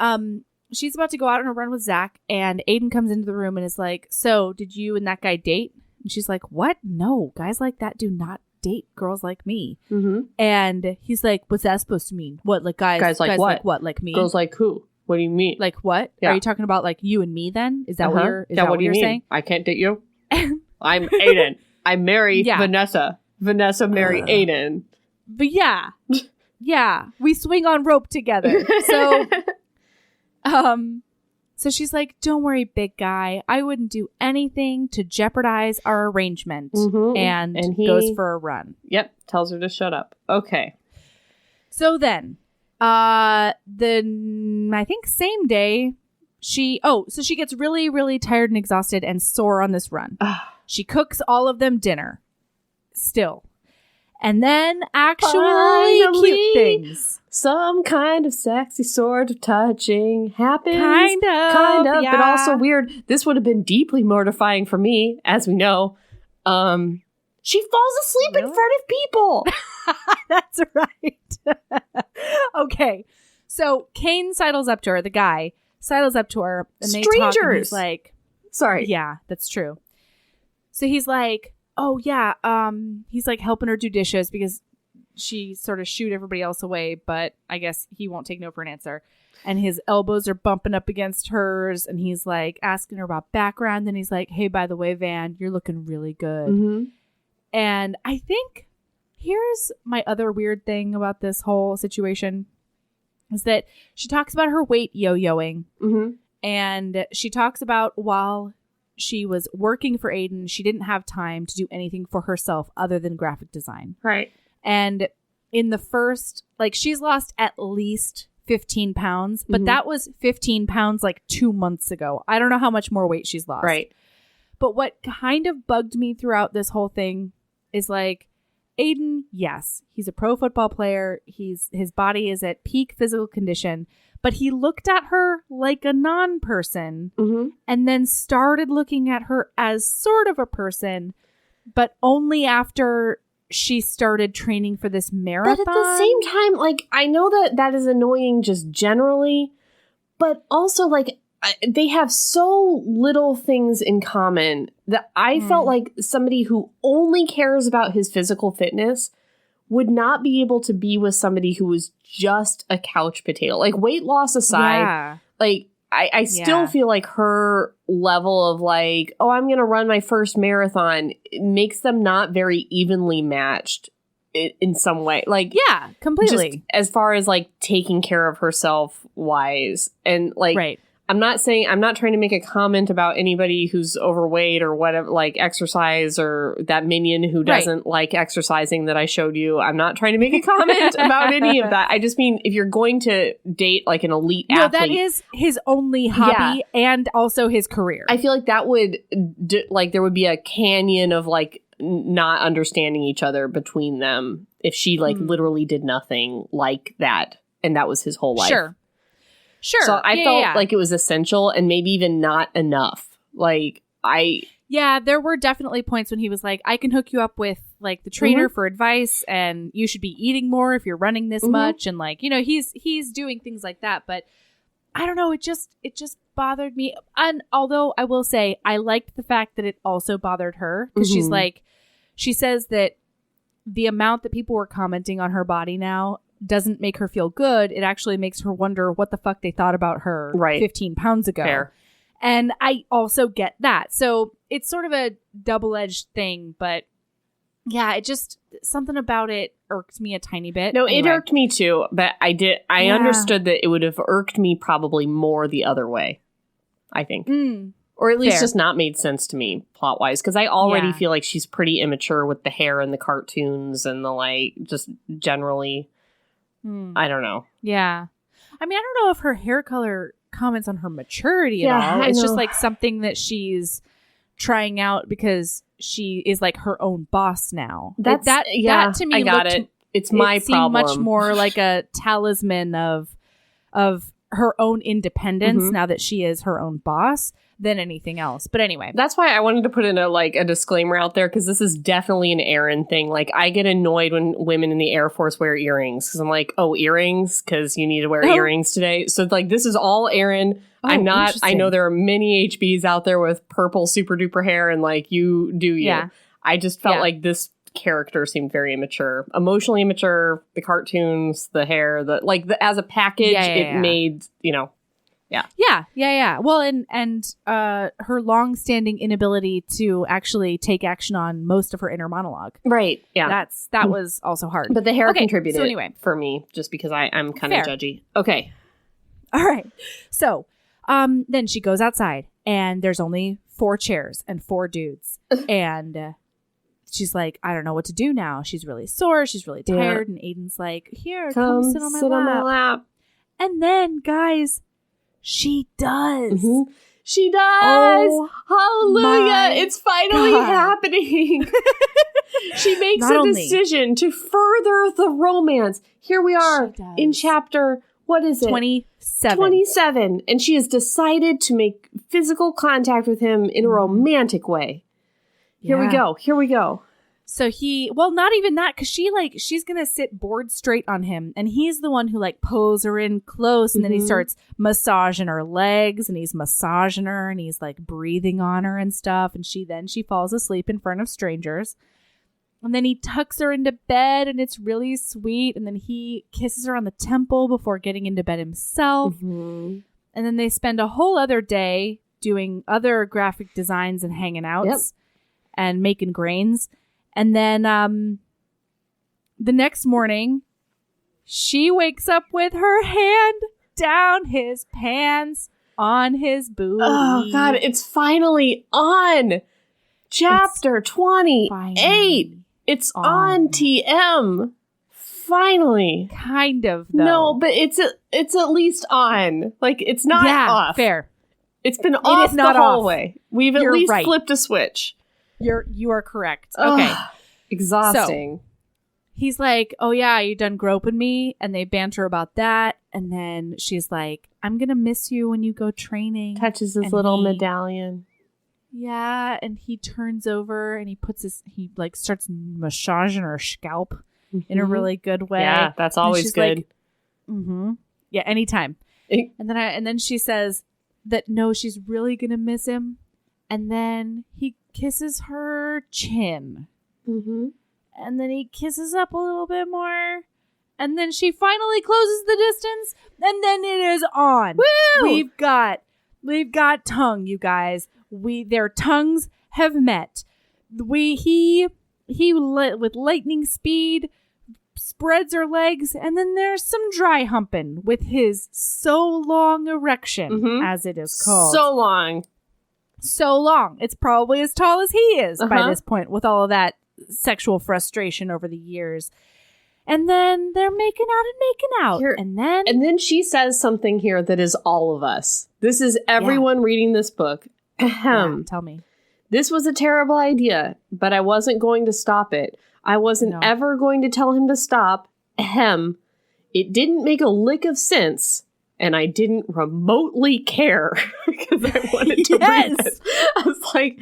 she's about to go out on a run with Zach. And Aiden comes into the room and is like, so did you and that guy date? And she's like, what? No, guys like that do not date girls like me. And he's like, what's that supposed to mean? What, like guys like what? Like what? Like me? Girls like who? What do you mean? Like what? Yeah. Are you talking about like you and me then? Is that what you're saying? I can't date you? I'm Aiden. I marry Vanessa. Vanessa marry Aiden. But yeah, we swing on rope together. So, So she's like, don't worry, big guy. I wouldn't do anything to jeopardize our arrangement. And he goes for a run. Yep. Tells her to shut up. Okay. So then, I think same day, so she gets really, really tired and exhausted and sore on this run. She cooks all of them dinner. Still. And then actually cute things. Some kind of sexy sort of touching happens. Kind of, but also weird. This would have been deeply mortifying for me, as we know. She falls asleep in front of people. That's right. Okay. So Kane sidles up to her, the guy sidles up to her, and they talk, and he's like, sorry. Yeah, that's true. So he's like, oh yeah, he's like helping her do dishes because she sort of shooed everybody else away, but I guess he won't take no for an answer. And his elbows are bumping up against hers, and he's like asking her about background. Then he's like, hey, by the way, Van, you're looking really good. Mm-hmm. And I think here's my other weird thing about this whole situation is that she talks about her weight yo-yoing. Mm-hmm. And she talks about while she was working for Aiden, she didn't have time to do anything for herself other than graphic design. Right. And in the first, like, she's lost at least 15 pounds, but that was 15 pounds like 2 months ago. I don't know how much more weight she's lost. Right. But what kind of bugged me throughout this whole thing is like, Aiden, yes, he's a pro football player. His body is at peak physical condition, but he looked at her like a non-person and then started looking at her as sort of a person, but only after she started training for this marathon. But at the same time, like, I know that is annoying just generally, but also, like, they have so little things in common that I felt like somebody who only cares about his physical fitness would not be able to be with somebody who was just a couch potato. Like, weight loss aside, like, I still feel like her level of like, oh, I'm going to run my first marathon, it makes them not very evenly matched in some way. Like, yeah, completely. Just as far as like taking care of herself wise. And like, right. I'm not trying to make a comment about anybody who's overweight or whatever, like exercise, or that minion who doesn't like exercising that I showed you. I'm not trying to make a comment about any of that. I just mean, if you're going to date like an elite athlete. No, that is his only hobby and also his career. I feel like that would, like, there would be a canyon of like not understanding each other between them if she like literally did nothing like that. And that was his whole life. Sure. So I felt like it was essential and maybe even not enough. Like, Yeah, there were definitely points when he was like, I can hook you up with like the trainer for advice, and you should be eating more if you're running this much. And like, you know, he's doing things like that. But I don't know, it just bothered me. And although I will say I liked the fact that it also bothered her, because she's like, she says that the amount that people were commenting on her body now doesn't make her feel good. It actually makes her wonder what the fuck they thought about her 15 pounds ago. Fair. And I also get that. So it's sort of a double-edged thing, but yeah, it just, something about it irked me a tiny bit. No, anyway. It irked me too, but I understood that it would have irked me probably more the other way, I think. Or at least just not made sense to me plot-wise, because I already feel like she's pretty immature with the hair and the cartoons and the, like, just generally... I don't know. Yeah. I mean, I don't know if her hair color comments on her maturity at all. It's just like something that she's trying out because she is like her own boss now. That to me, I got it. It's my problem. Much more like a talisman of her own independence now that she is her own boss than anything else. But anyway. That's why I wanted to put in a disclaimer out there, because this is definitely an Erin thing. Like, I get annoyed when women in the Air Force wear earrings, because I'm like, oh, earrings? Because you need to wear earrings today. So, like, this is all Erin. I'm not, I know there are many HBs out there with purple super duper hair, and like, you do you. Yeah. I just felt like this character seemed very immature, emotionally immature. The cartoons, the hair, as a package, it made, you know. Yeah. Well, and her long-standing inability to actually take action on most of her inner monologue. Right. Yeah. That was also hard. But the hair contributed so anyway. For me, just because I'm kind of judgy. Okay. All right. So, then she goes outside, and there's only 4 chairs and 4 dudes, and she's like, I don't know what to do now. She's really sore. She's really tired. And Aiden's like, here, come sit on my lap. And then, guys, she does. She does. Oh, hallelujah. It's finally happening. She makes a decision to further the romance. Here we are in chapter, what is it? 27. And she has decided to make physical contact with him in a romantic way. Here we go. So not even that, because she's going to sit board straight on him. And he's the one who like pulls her in close. And then he starts massaging her legs and he's massaging her and he's like breathing on her and stuff. And she falls asleep in front of strangers. And then he tucks her into bed and it's really sweet. And then he kisses her on the temple before getting into bed himself. And then they spend a whole other day doing other graphic designs and hanging out and making grains. And then the next morning, she wakes up with her hand down his pants on his booty. Oh, God, it's finally on. Chapter 28. It's on TM. Finally. Kind of, though. No, but it's at least on. Like, it's not off. Fair. It's been off the whole way. We've at least flipped a switch. You are correct. Okay. Exhausting. So, he's like, oh yeah, you done groping me? And they banter about that. And then she's like, I'm going to miss you when you go training. Touches his little medallion. Yeah. And he turns over and he like starts massaging her scalp in a really good way. Yeah, that's always good. Like, yeah, anytime. And then she says that no, she's really going to miss him. And then he kisses her chin. And then he kisses up a little bit more. And then she finally closes the distance. And then it is on. Woo! We've got tongue, you guys. Their tongues have met. He with lightning speed spreads her legs, and then there's some dry humping with his so long erection, as it is called. So long. It's probably as tall as he is by this point, with all of that sexual frustration over the years. And then they're making out. And then she says something here that is all of us. This is everyone reading this book. Tell me. This was a terrible idea, but I wasn't going to stop it. I wasn't ever going to tell him to stop. It didn't make a lick of sense. And I didn't remotely care because I wanted to read this. I was like,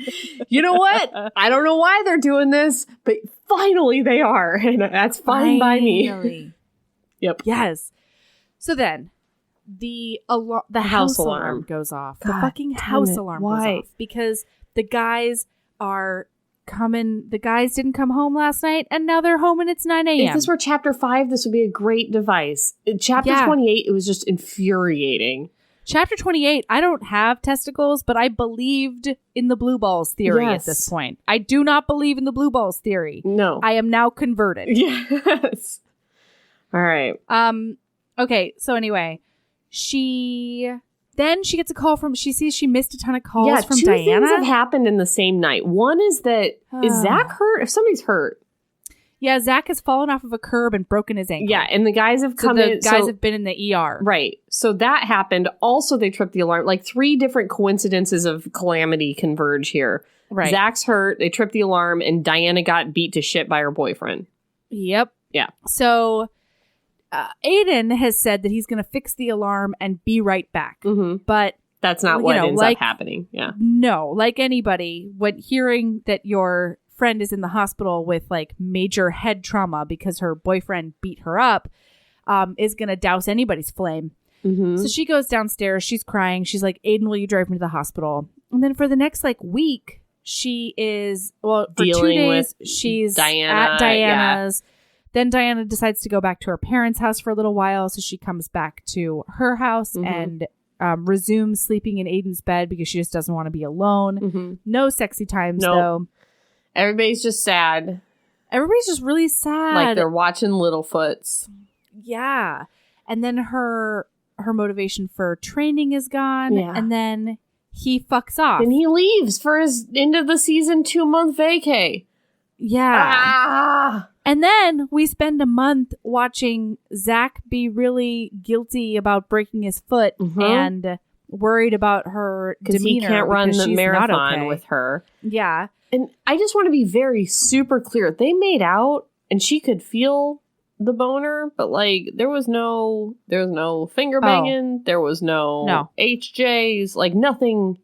you know what? I don't know why they're doing this, but finally they are. And that's fine by me. Yep. Yes. So then the house alarm goes off. God, the fucking house alarm goes off because the guys are coming. The guys didn't come home last night and now they're home and it's 9 a.m. If this were chapter 5, this would be a great device. In chapter 28, it was just infuriating. Chapter 28, I don't have testicles, but I believed in the blue balls theory at this point. I do not believe in the blue balls theory. No. I am now converted. Yes. All right. Okay, so anyway, she gets a call she sees she missed a ton of calls from Diana. 2 things have happened in the same night. One is that, is Zach hurt? If somebody's hurt. Yeah, Zach has fallen off of a curb and broken his ankle. Yeah, and the guys have come in. The guys have been in the ER. Right. So that happened. Also, they tripped the alarm. Like 3 different coincidences of calamity converge here. Right. Zach's hurt. They tripped the alarm, and Diana got beat to shit by her boyfriend. Yep. Yeah. So Aiden has said that he's going to fix the alarm and be right back. But that's not what ends up happening. Yeah. No, like anybody, when hearing that your friend is in the hospital with like major head trauma because her boyfriend beat her up, is going to douse anybody's flame. So she goes downstairs. She's crying. She's like, Aiden, will you drive me to the hospital? And then for the next like week, she is, for dealing 2 days, with she's at Diana's. Then Diana decides to go back to her parents' house for a little while. So she comes back to her house and resumes sleeping in Aiden's bed because she just doesn't want to be alone. No sexy times, though. Everybody's just sad. Everybody's just really sad. Like they're watching Littlefoots. Yeah. And then her motivation for training is gone. Yeah. And then he fucks off. And he leaves for his end of the season 2-month vacay. Yeah. And then we spend a month watching Zach be really guilty about breaking his foot and worried about her demeanor. He can't run the marathon with her. Yeah. And I just want to be very super clear. They made out and she could feel the boner, but like there was no finger banging. There was no HJs. Like nothing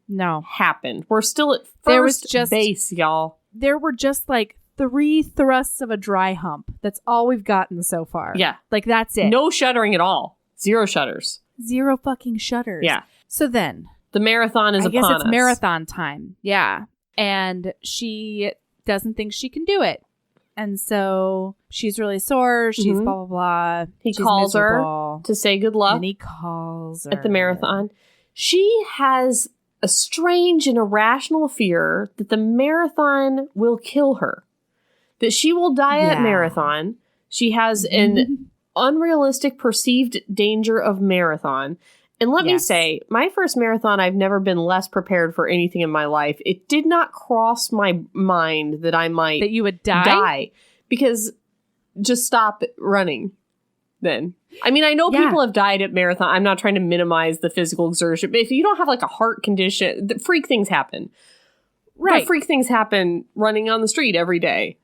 happened. We're still at first base, y'all. There were just like 3 thrusts of a dry hump. That's all we've gotten so far. Yeah. Like, that's it. No shuddering at all. 0 shudders. 0 fucking shudders. Yeah. So then. The marathon is upon us. I guess it's marathon time. Yeah. And she doesn't think she can do it. And so she's really sore. She's blah, blah, blah. He calls her to say good luck. And he calls her. At the marathon. She has a strange and irrational fear that the marathon will kill her. That she will die at marathon. She has an unrealistic perceived danger of marathon. And let me say, my first marathon, I've never been less prepared for anything in my life. It did not cross my mind that I might... That you would die? Because just stop running then. I mean, I know people have died at marathon. I'm not trying to minimize the physical exertion. But if you don't have like a heart condition, freak things happen. Right. But freak things happen running on the street every day.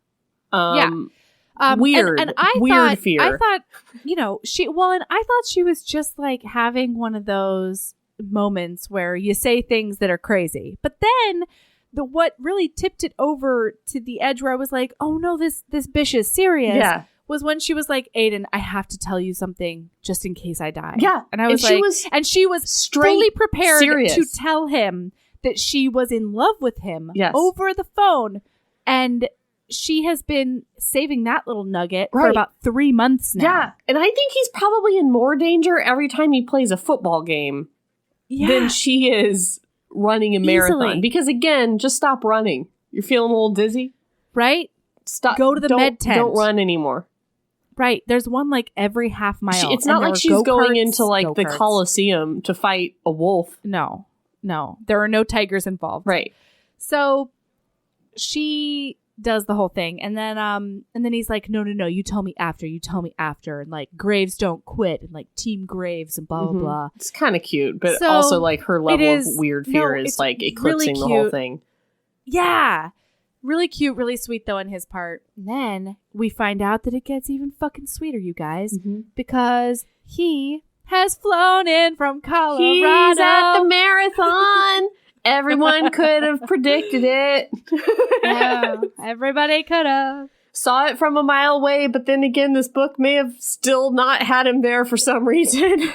Weird. And I weird thought, fear. I thought, and I thought she was just like having one of those moments where you say things that are crazy. But then what really tipped it over to the edge where I was like, oh no, this bitch is serious. Was when she was like, Aiden, I have to tell you something just in case I die. Yeah. And I was she was fully prepared to tell him that she was in love with him over the phone. And she has been saving that little nugget for about 3 months now. Yeah. And I think he's probably in more danger every time he plays a football game than she is running a marathon. Because again, just stop running. You're feeling a little dizzy. Right? Stop. Go to the med tent. Don't run anymore. Right. There's one like every half mile. It's not like she's going into like the Coliseum to fight a wolf. No. There are no tigers involved. Right. So she does the whole thing. And then he's like, no, you tell me after. And like Graves don't quit and like Team Graves and blah, blah, blah. It's kind of cute, but also like her level of weird fear is like eclipsing the whole thing. Yeah. Really cute, really sweet, though, on his part. And then we find out that it gets even fucking sweeter, you guys, because he has flown in from Colorado. He's at the marathon. Everyone could have predicted it. Yeah, everybody could have. Saw it from a mile away, but then again, this book may have still not had him there for some reason.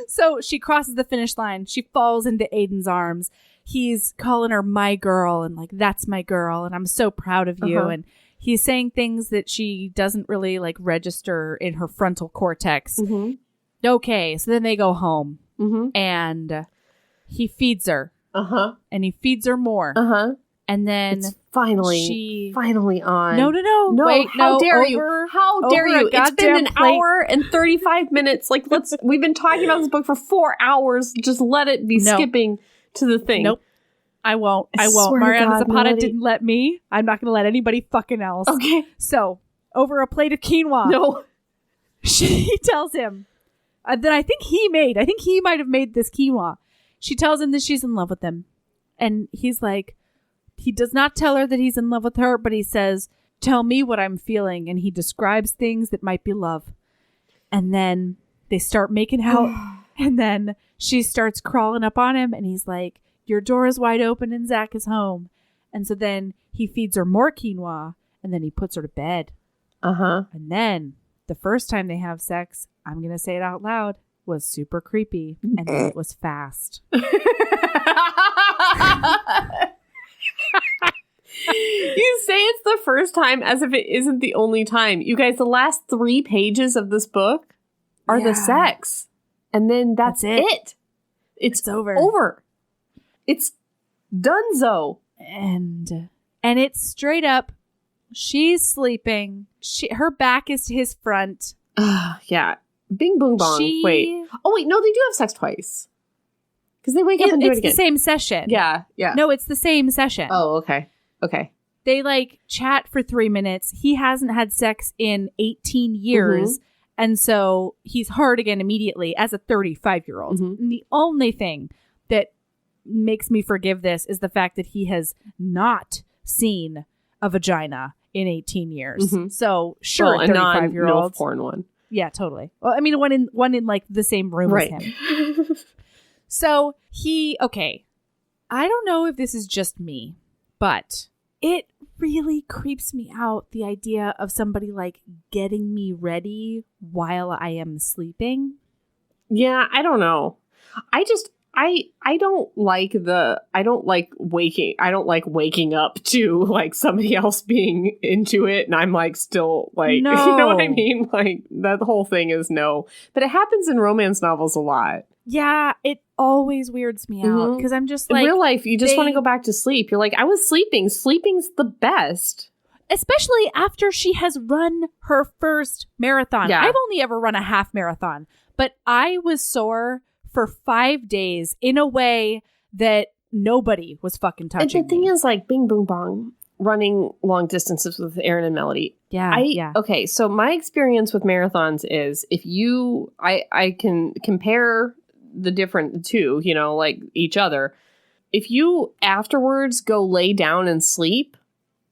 So she crosses the finish line. She falls into Aiden's arms. He's calling her my girl and like, that's my girl. And I'm so proud of you. And he's saying things that she doesn't really like register in her frontal cortex. Okay. So then they go home and he feeds her and he feeds her more. And then it's finally on. No. Wait, how dare you? How dare you? It's been an hour and 35 minutes. Like we've been talking about this book for 4 hours. Just let it be skipping to the thing. Nope. I won't. Mariana Zapata didn't let me. I'm not going to let anybody fucking else. Okay. So, over a plate of quinoa. No. She tells him that I think he might have made this quinoa. She tells him that she's in love with him. And he's like, he does not tell her that he's in love with her, but he says, tell me what I'm feeling. And he describes things that might be love. And then they start making out. And then she starts crawling up on him. And he's like, your door is wide open and Zach is home. And so then he feeds her more quinoa. And then he puts her to bed. And then the first time they have sex, I'm going to say it out loud, was super creepy. And then it was fast. You say it's the first time as if it isn't the only time. You guys, the last 3 pages of this book are the sex. And then that's it. It's over. It's donezo. And it's straight up, she's sleeping. Her back is to his front. Yeah. Bing boong bong. Wait. Oh, wait. No, they do have sex twice. Because they wake up and do it again. It's the same session. Yeah. No, it's the same session. Oh, okay. They like chat for 3 minutes. He hasn't had sex in 18 years. And so he's hard again immediately as a 35-year-old. And the only thing that makes me forgive this is the fact that he has not seen a vagina in 18 years. So sure, a 35-year-old porn one. Yeah, totally. Well, I mean, one in like the same room as him. So I don't know if this is just me, but it really creeps me out, the idea of somebody like getting me ready while I am sleeping. Yeah, I don't know. I don't like waking up to like somebody else being into it and I'm like still like, no. You know what I mean? Like that whole thing is no. But it happens in romance novels a lot. Yeah, it always weirds me out because I'm just like... In real life, you just want to go back to sleep. You're like, I was sleeping. Sleeping's the best. Especially after she has run her first marathon. Yeah. I've only ever run a half marathon, but I was sore for 5 days in a way that nobody was fucking touching And the thing is, like, Bing Boong Bong, running long distances with Erin and Melody. Yeah. Okay, so my experience with marathons is I can compare the two, you know, like each other. If you afterwards go lay down and sleep,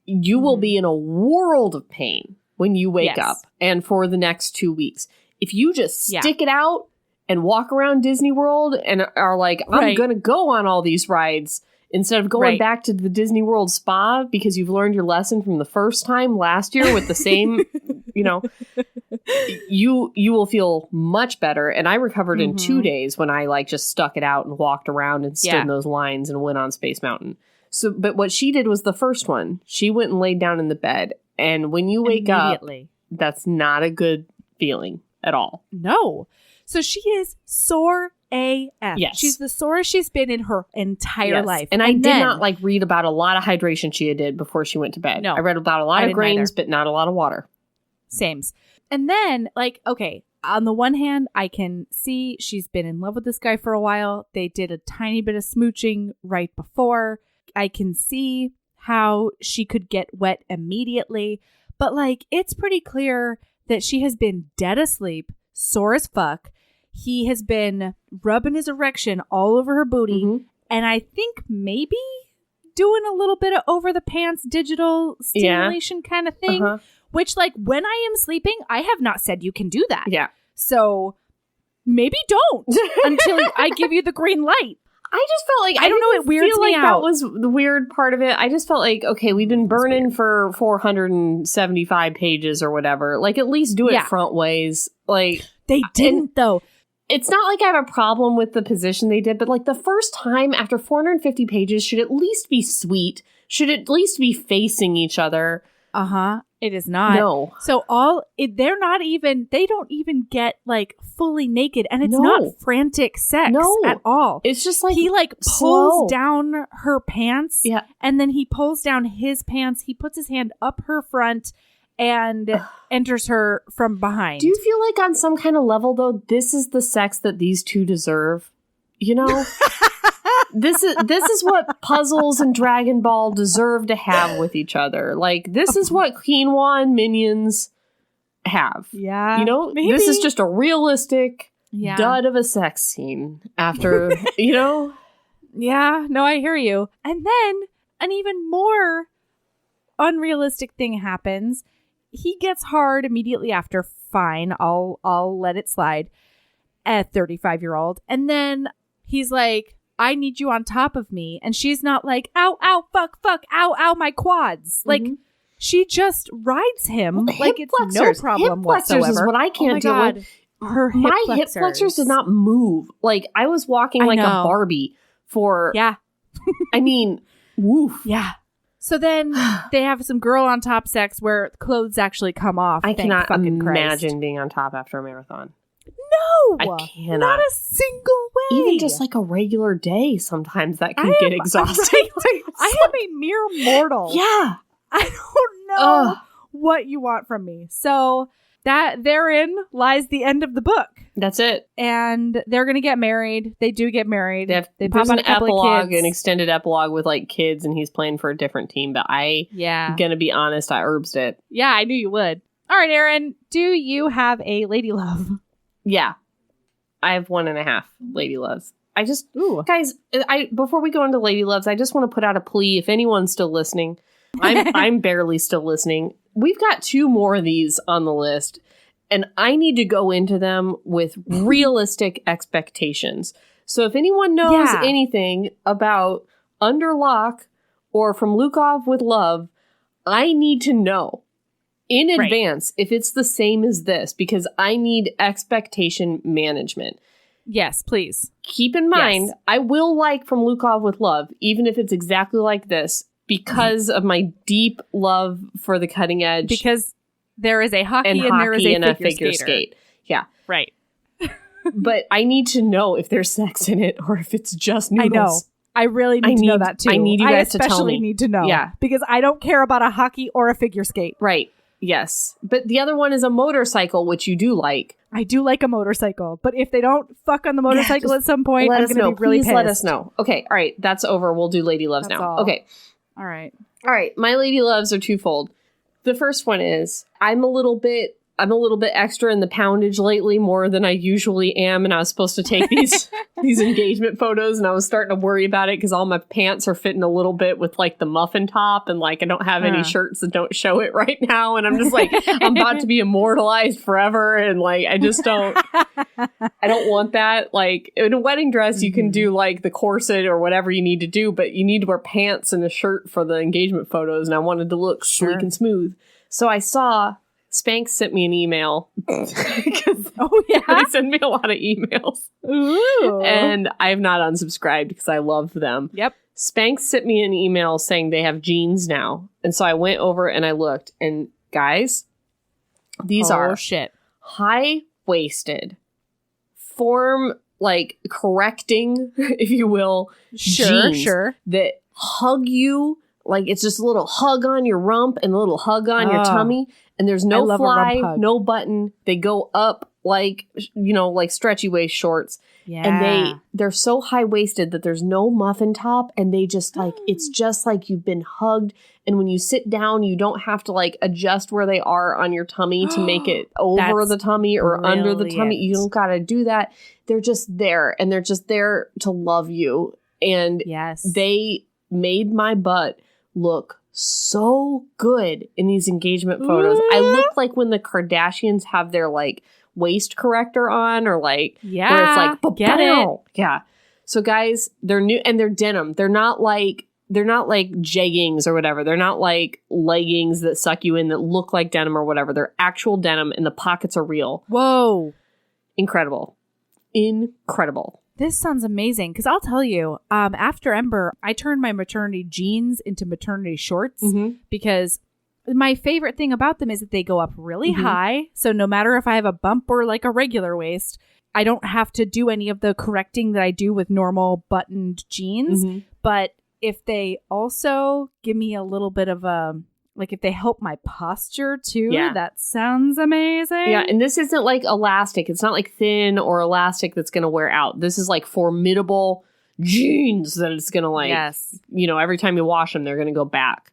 you will be in a world of pain when you wake up and for the next 2 weeks. If you just stick it out and walk around Disney World and are like, I'm going to go on all these rides instead of going back to the Disney World spa because you've learned your lesson from the first time last year with the same, you know, you will feel much better. And I recovered in 2 days when I like just stuck it out and walked around and stood in those lines and went on Space Mountain. So, but what she did was the first one. She went and laid down in the bed. And when you wake up, that's not a good feeling at all. No. So she is sore AF. Yes. She's the sorest she's been in her entire life. And I did not like read about a lot of hydration she did before she went to bed. No. I read about a lot of grains, but not a lot of water. Sames. And then, like, okay, on the one hand, I can see she's been in love with this guy for a while. They did a tiny bit of smooching right before. I can see how she could get wet immediately. But, like, it's pretty clear that she has been dead asleep, sore as fuck. He has been rubbing his erection all over her booty. And I think maybe doing a little bit of over-the-pants digital stimulation kind of thing. Which, like, when I am sleeping, I have not said you can do that. Yeah. So maybe don't until I give you the green light. I just felt like I don't know. It weirds me out. That was the weird part of it. I just felt like, okay, we've been burning for 475 pages or whatever. Like, at least do it front ways. Like, they didn't though. It's not like I have a problem with the position they did, but like the first time after 450 pages should at least be sweet. Should at least be facing each other. It is not. No. So they don't even get like fully naked, and it's not frantic sex at all. It's just like he like pulls down her pants, and then he pulls down his pants. He puts his hand up her front and enters her from behind. Do you feel like on some kind of level though, this is the sex that these two deserve? You know? This is what Puzzles and Dragon Ball deserve to have with each other. Like, this is what Quinoa and Minions have. Yeah. You know, maybe. This is just a realistic dud of a sex scene after, you know? Yeah, no, I hear you. And then an even more unrealistic thing happens. He gets hard immediately after. Fine, I'll let it slide. A 35-year-old. And then he's like, I need you on top of me. And she's not like, ow, ow, fuck, ow, ow, my quads. Like, she just rides him like it's no problem whatsoever. Hip flexors is what I can't deal with. Her hip flexors did not move. Like, I was walking like a Barbie for... Yeah. I mean, woof. Yeah. So then they have some girl on top sex where clothes actually come off. I cannot imagine Christ. being on top after a marathon. No, I cannot. Not a single way. Even just like a regular day, sometimes that can get exhausting. I am a mere mortal. Yeah, I don't know what you want from me. So that therein lies the end of the book. That's it. And they're gonna get married. They do get married. They pop there's out an a couple epilogue, of kids. an extended epilogue with like kids, and he's playing for a different team. But I'm gonna be honest, I herbsed it. Yeah, I knew you would. All right, Erin, do you have a lady love? Yeah, I have 1.5 lady loves. Guys, before we go into lady loves, I just want to put out a plea. If anyone's still listening, I'm barely still listening. We've got 2 more of these on the list, and I need to go into them with realistic expectations. So if anyone knows anything about Under Lock or from Lukov with love, I need to know in advance if it's the same as this, because I need expectation management. Yes, please. Keep in mind, I will like From Lukov with Love, even if it's exactly like this, because of my deep love for the cutting edge. Because there is a hockey and there is a figure skate. Yeah. Right. But I need to know if there's sex in it or if it's just noodles. I know. I really need to know that too. I need you guys to tell me. I especially need to know. Yeah. Because I don't care about a hockey or a figure skate. Right. Yes. But the other one is a motorcycle, which you do like. I do like a motorcycle. But if they don't fuck on the motorcycle at some point, I'm going to be really pissed. Please let us know. Okay. All right. That's over. We'll do Lady Loves now. All. Okay. All right. My Lady Loves are twofold. The first one is I'm a little bit extra in the poundage lately, more than I usually am, and I was supposed to take these engagement photos, and I was starting to worry about it because all my pants are fitting a little bit with like the muffin top, and like I don't have any shirts that don't show it right now, and I'm just like I'm about to be immortalized forever, and like I don't want that. Like in a wedding dress, you can do like the corset or whatever you need to do, but you need to wear pants and a shirt for the engagement photos, and I wanted to look sleek and smooth. So I saw SPANX sent me an email. They send me a lot of emails. Ooh. And I have not unsubscribed because I love them. Yep. SPANX sent me an email saying they have jeans now. And so I went over and I looked. And guys, these are high-waisted, form, like, correcting, if you will, jeans that hug you. Like, it's just a little hug on your rump and a little hug on your tummy. And there's no fly, no button. They go up like, like stretchy waist shorts. Yeah. And they're so high-waisted that there's no muffin top. And they just like, it's just like you've been hugged. And when you sit down, you don't have to like adjust where they are on your tummy to make it over the tummy or under the tummy. You don't got to do that. They're just there. And they're just there to love you. And they made my butt look so good in these engagement photos. I look like when the Kardashians have their like waist corrector on, or like where it's like get it. Yeah. So guys, they're new and they're denim. They're not like jeggings or whatever. They're not like leggings that suck you in that look like denim or whatever. They're actual denim and the pockets are real. Whoa. Incredible. This sounds amazing, because I'll tell you, after Ember, I turned my maternity jeans into maternity shorts because my favorite thing about them is that they go up really high. So no matter if I have a bump or like a regular waist, I don't have to do any of the correcting that I do with normal buttoned jeans. But if they also give me a little bit of like if they help my posture too, that sounds amazing. Yeah, and this isn't like elastic. It's not like thin or elastic that's going to wear out. This is like formidable jeans that it's going to like, every time you wash them, they're going to go back.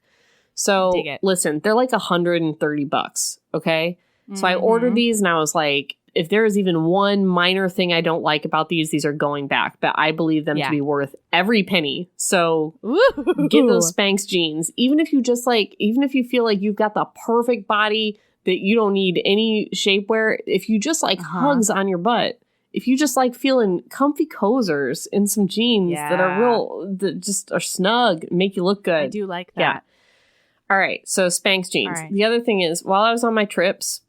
So listen, they're like $130, okay? So I ordered these and I was like, if there is even one minor thing I don't like about these are going back. But I believe them to be worth every penny. So get those SPANX jeans. Even if you feel like you've got the perfect body that you don't need any shapewear, if you just like hugs on your butt, if you just like feeling comfy coziers in some jeans that are that just are snug, make you look good. I do like that. Yeah. All right. So SPANX jeans. The other thing is, while I was on my trips,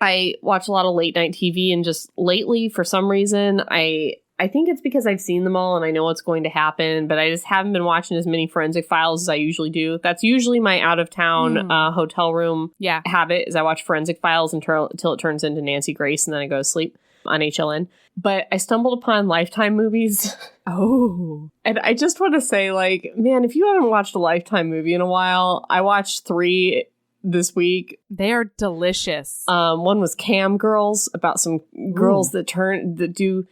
I watch a lot of late night TV, and just lately, for some reason, I think it's because I've seen them all and I know what's going to happen, but I just haven't been watching as many Forensic Files as I usually do. That's usually my out of town hotel room habit, is I watch Forensic Files until it turns into Nancy Grace, and then I go to sleep on HLN. But I stumbled upon Lifetime movies. Oh. And I just want to say, like, man, if you haven't watched a Lifetime movie in a while, I watched 3 this week. They are delicious. One was Cam Girls, about some girls that do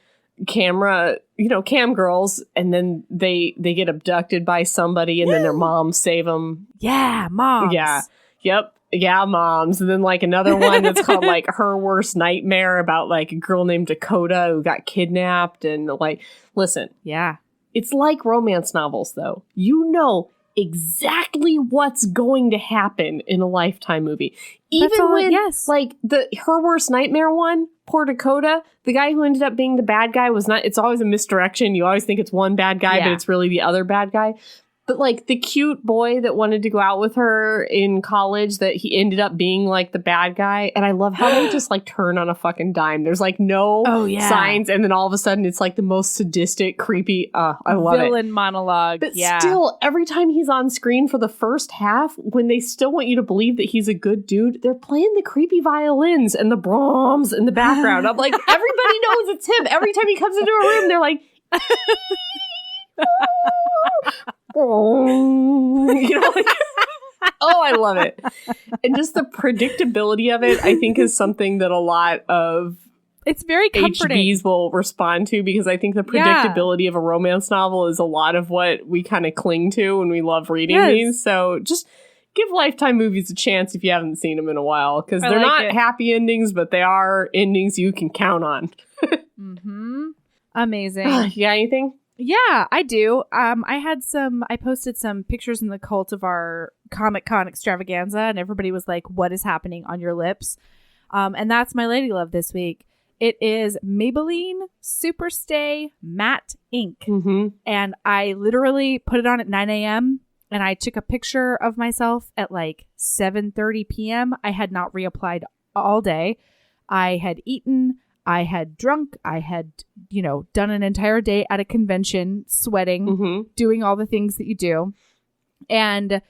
camera, cam girls, and then they get abducted by somebody, and then their moms save them. Yeah, moms. Yeah. Yep. Yeah, moms. And then like another one that's called like Her Worst Nightmare, about like a girl named Dakota who got kidnapped. And like, listen. Yeah. It's like romance novels, though. Exactly what's going to happen in a Lifetime movie. Even when, like, the Her Worst Nightmare one, poor Dakota, the guy who ended up being the bad guy was not, it's always a misdirection. You always think it's one bad guy, but it's really the other bad guy. But, like, the cute boy that wanted to go out with her in college, that he ended up being, like, the bad guy. And I love how they just, like, turn on a fucking dime. There's, like, no signs. And then all of a sudden, it's, like, the most sadistic, creepy, I love it. Villain monologue. But still, every time he's on screen for the first half, when they still want you to believe that he's a good dude, they're playing the creepy violins and the Brahms in the background. I'm like, everybody knows it's him. Every time he comes into a room, they're like... you know, like, oh, I love it. And just the predictability of it, I think, is something that a lot of it's very comforting. HBs will respond to, because I think the predictability of a romance novel is a lot of what we kind of cling to when we love reading these. So just give Lifetime movies a chance if you haven't seen them in a while, because they're not happy endings, but they are endings you can count on. Amazing. You got anything? Yeah, I do. I posted some pictures in the cult of our Comic-Con extravaganza, and everybody was like, what is happening on your lips? And that's my lady love this week. It is Maybelline Superstay Matte Ink. And I literally put it on at 9 a.m. and I took a picture of myself at like 7:30 p.m. I had not reapplied all day. I had eaten. I had drunk. I had, done an entire day at a convention, sweating, doing all the things that you do. And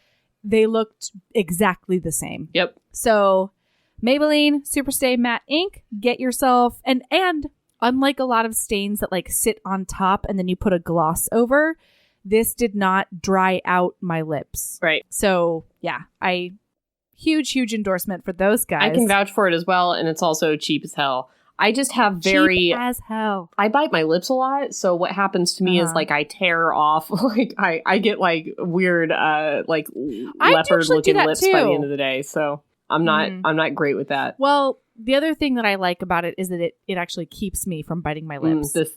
they looked exactly the same. Yep. So Maybelline Superstay Matte Ink, get yourself, and unlike a lot of stains that like sit on top and then you put a gloss over, this did not dry out my lips. Right. So yeah, huge endorsement for those guys. I can vouch for it as well. And it's also cheap as hell. I just have cheap as hell. I bite my lips a lot, so what happens to me is like I tear off, like I get like weird, like leopard looking lips by the end of the day. So I'm not great with that. Well, the other thing that I like about it is that it actually keeps me from biting my lips. This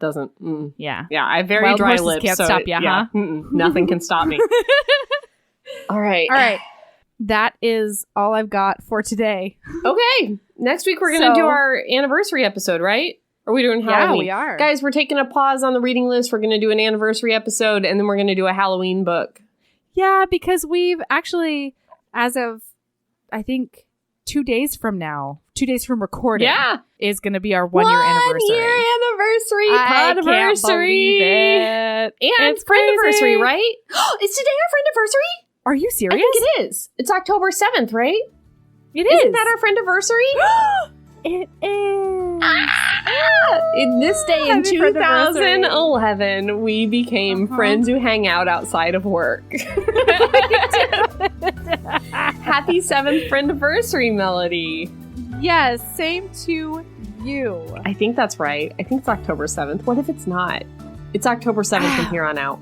doesn't. Yeah, I have very Wild dry horses lips. Can't so stop you, huh? Nothing can stop me. All right. That is all I've got for today. Okay. Next week, we're going to do our anniversary episode, right? Are we doing Halloween? Yeah, we are. Guys, we're taking a pause on the reading list. We're going to do an anniversary episode, and then we're going to do a Halloween book. Yeah, because we've actually, as of, I think, 2 days from recording, is going to be our 1 year anniversary. 1 year anniversary. I can't believe it. And it's friendiversary, right? Is today our friendiversary? Are you serious? I think it is. It's October 7th, right? It is. Isn't that our friendiversary? It is. In this day in 2011, we became friends who hang out outside of work. Happy 7th friendiversary, Melody. Yes, same to you. I think that's right. I think it's October 7th. What if it's not? It's October 7th from here on out.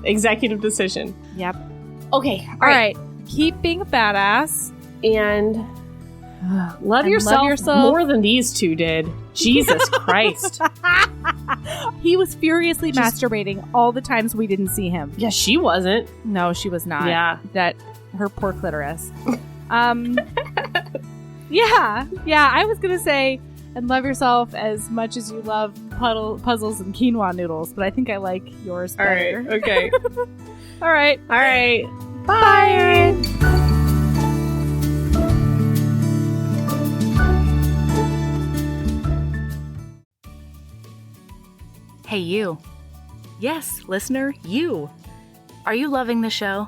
Executive decision. Yep. Okay. All right. Keep being a badass. And love yourself more than these two did. Jesus Christ. He was furiously masturbating all the times we didn't see him. Yeah, she wasn't. No, she was not. Yeah. That her poor clitoris. Yeah, I was going to say, and love yourself as much as you love puzzles and quinoa noodles, but I think I like yours better. All right, okay. All right. Bye, Erin. Hey, you. Yes, listener, you. Are you loving the show?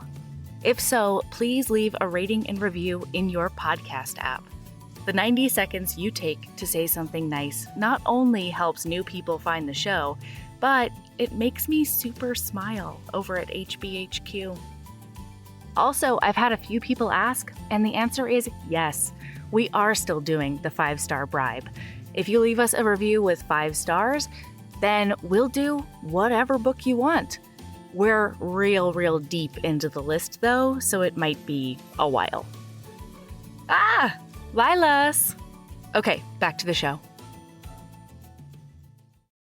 If so, please leave a rating and review in your podcast app. The 90 seconds you take to say something nice not only helps new people find the show, but it makes me super smile over at HBHQ. Also, I've had a few people ask, and the answer is yes. We are still doing the 5-star bribe. If you leave us a review with 5 stars, then we'll do whatever book you want. We're real deep into the list, though, so it might be a while. Lilas! Okay, back to the show.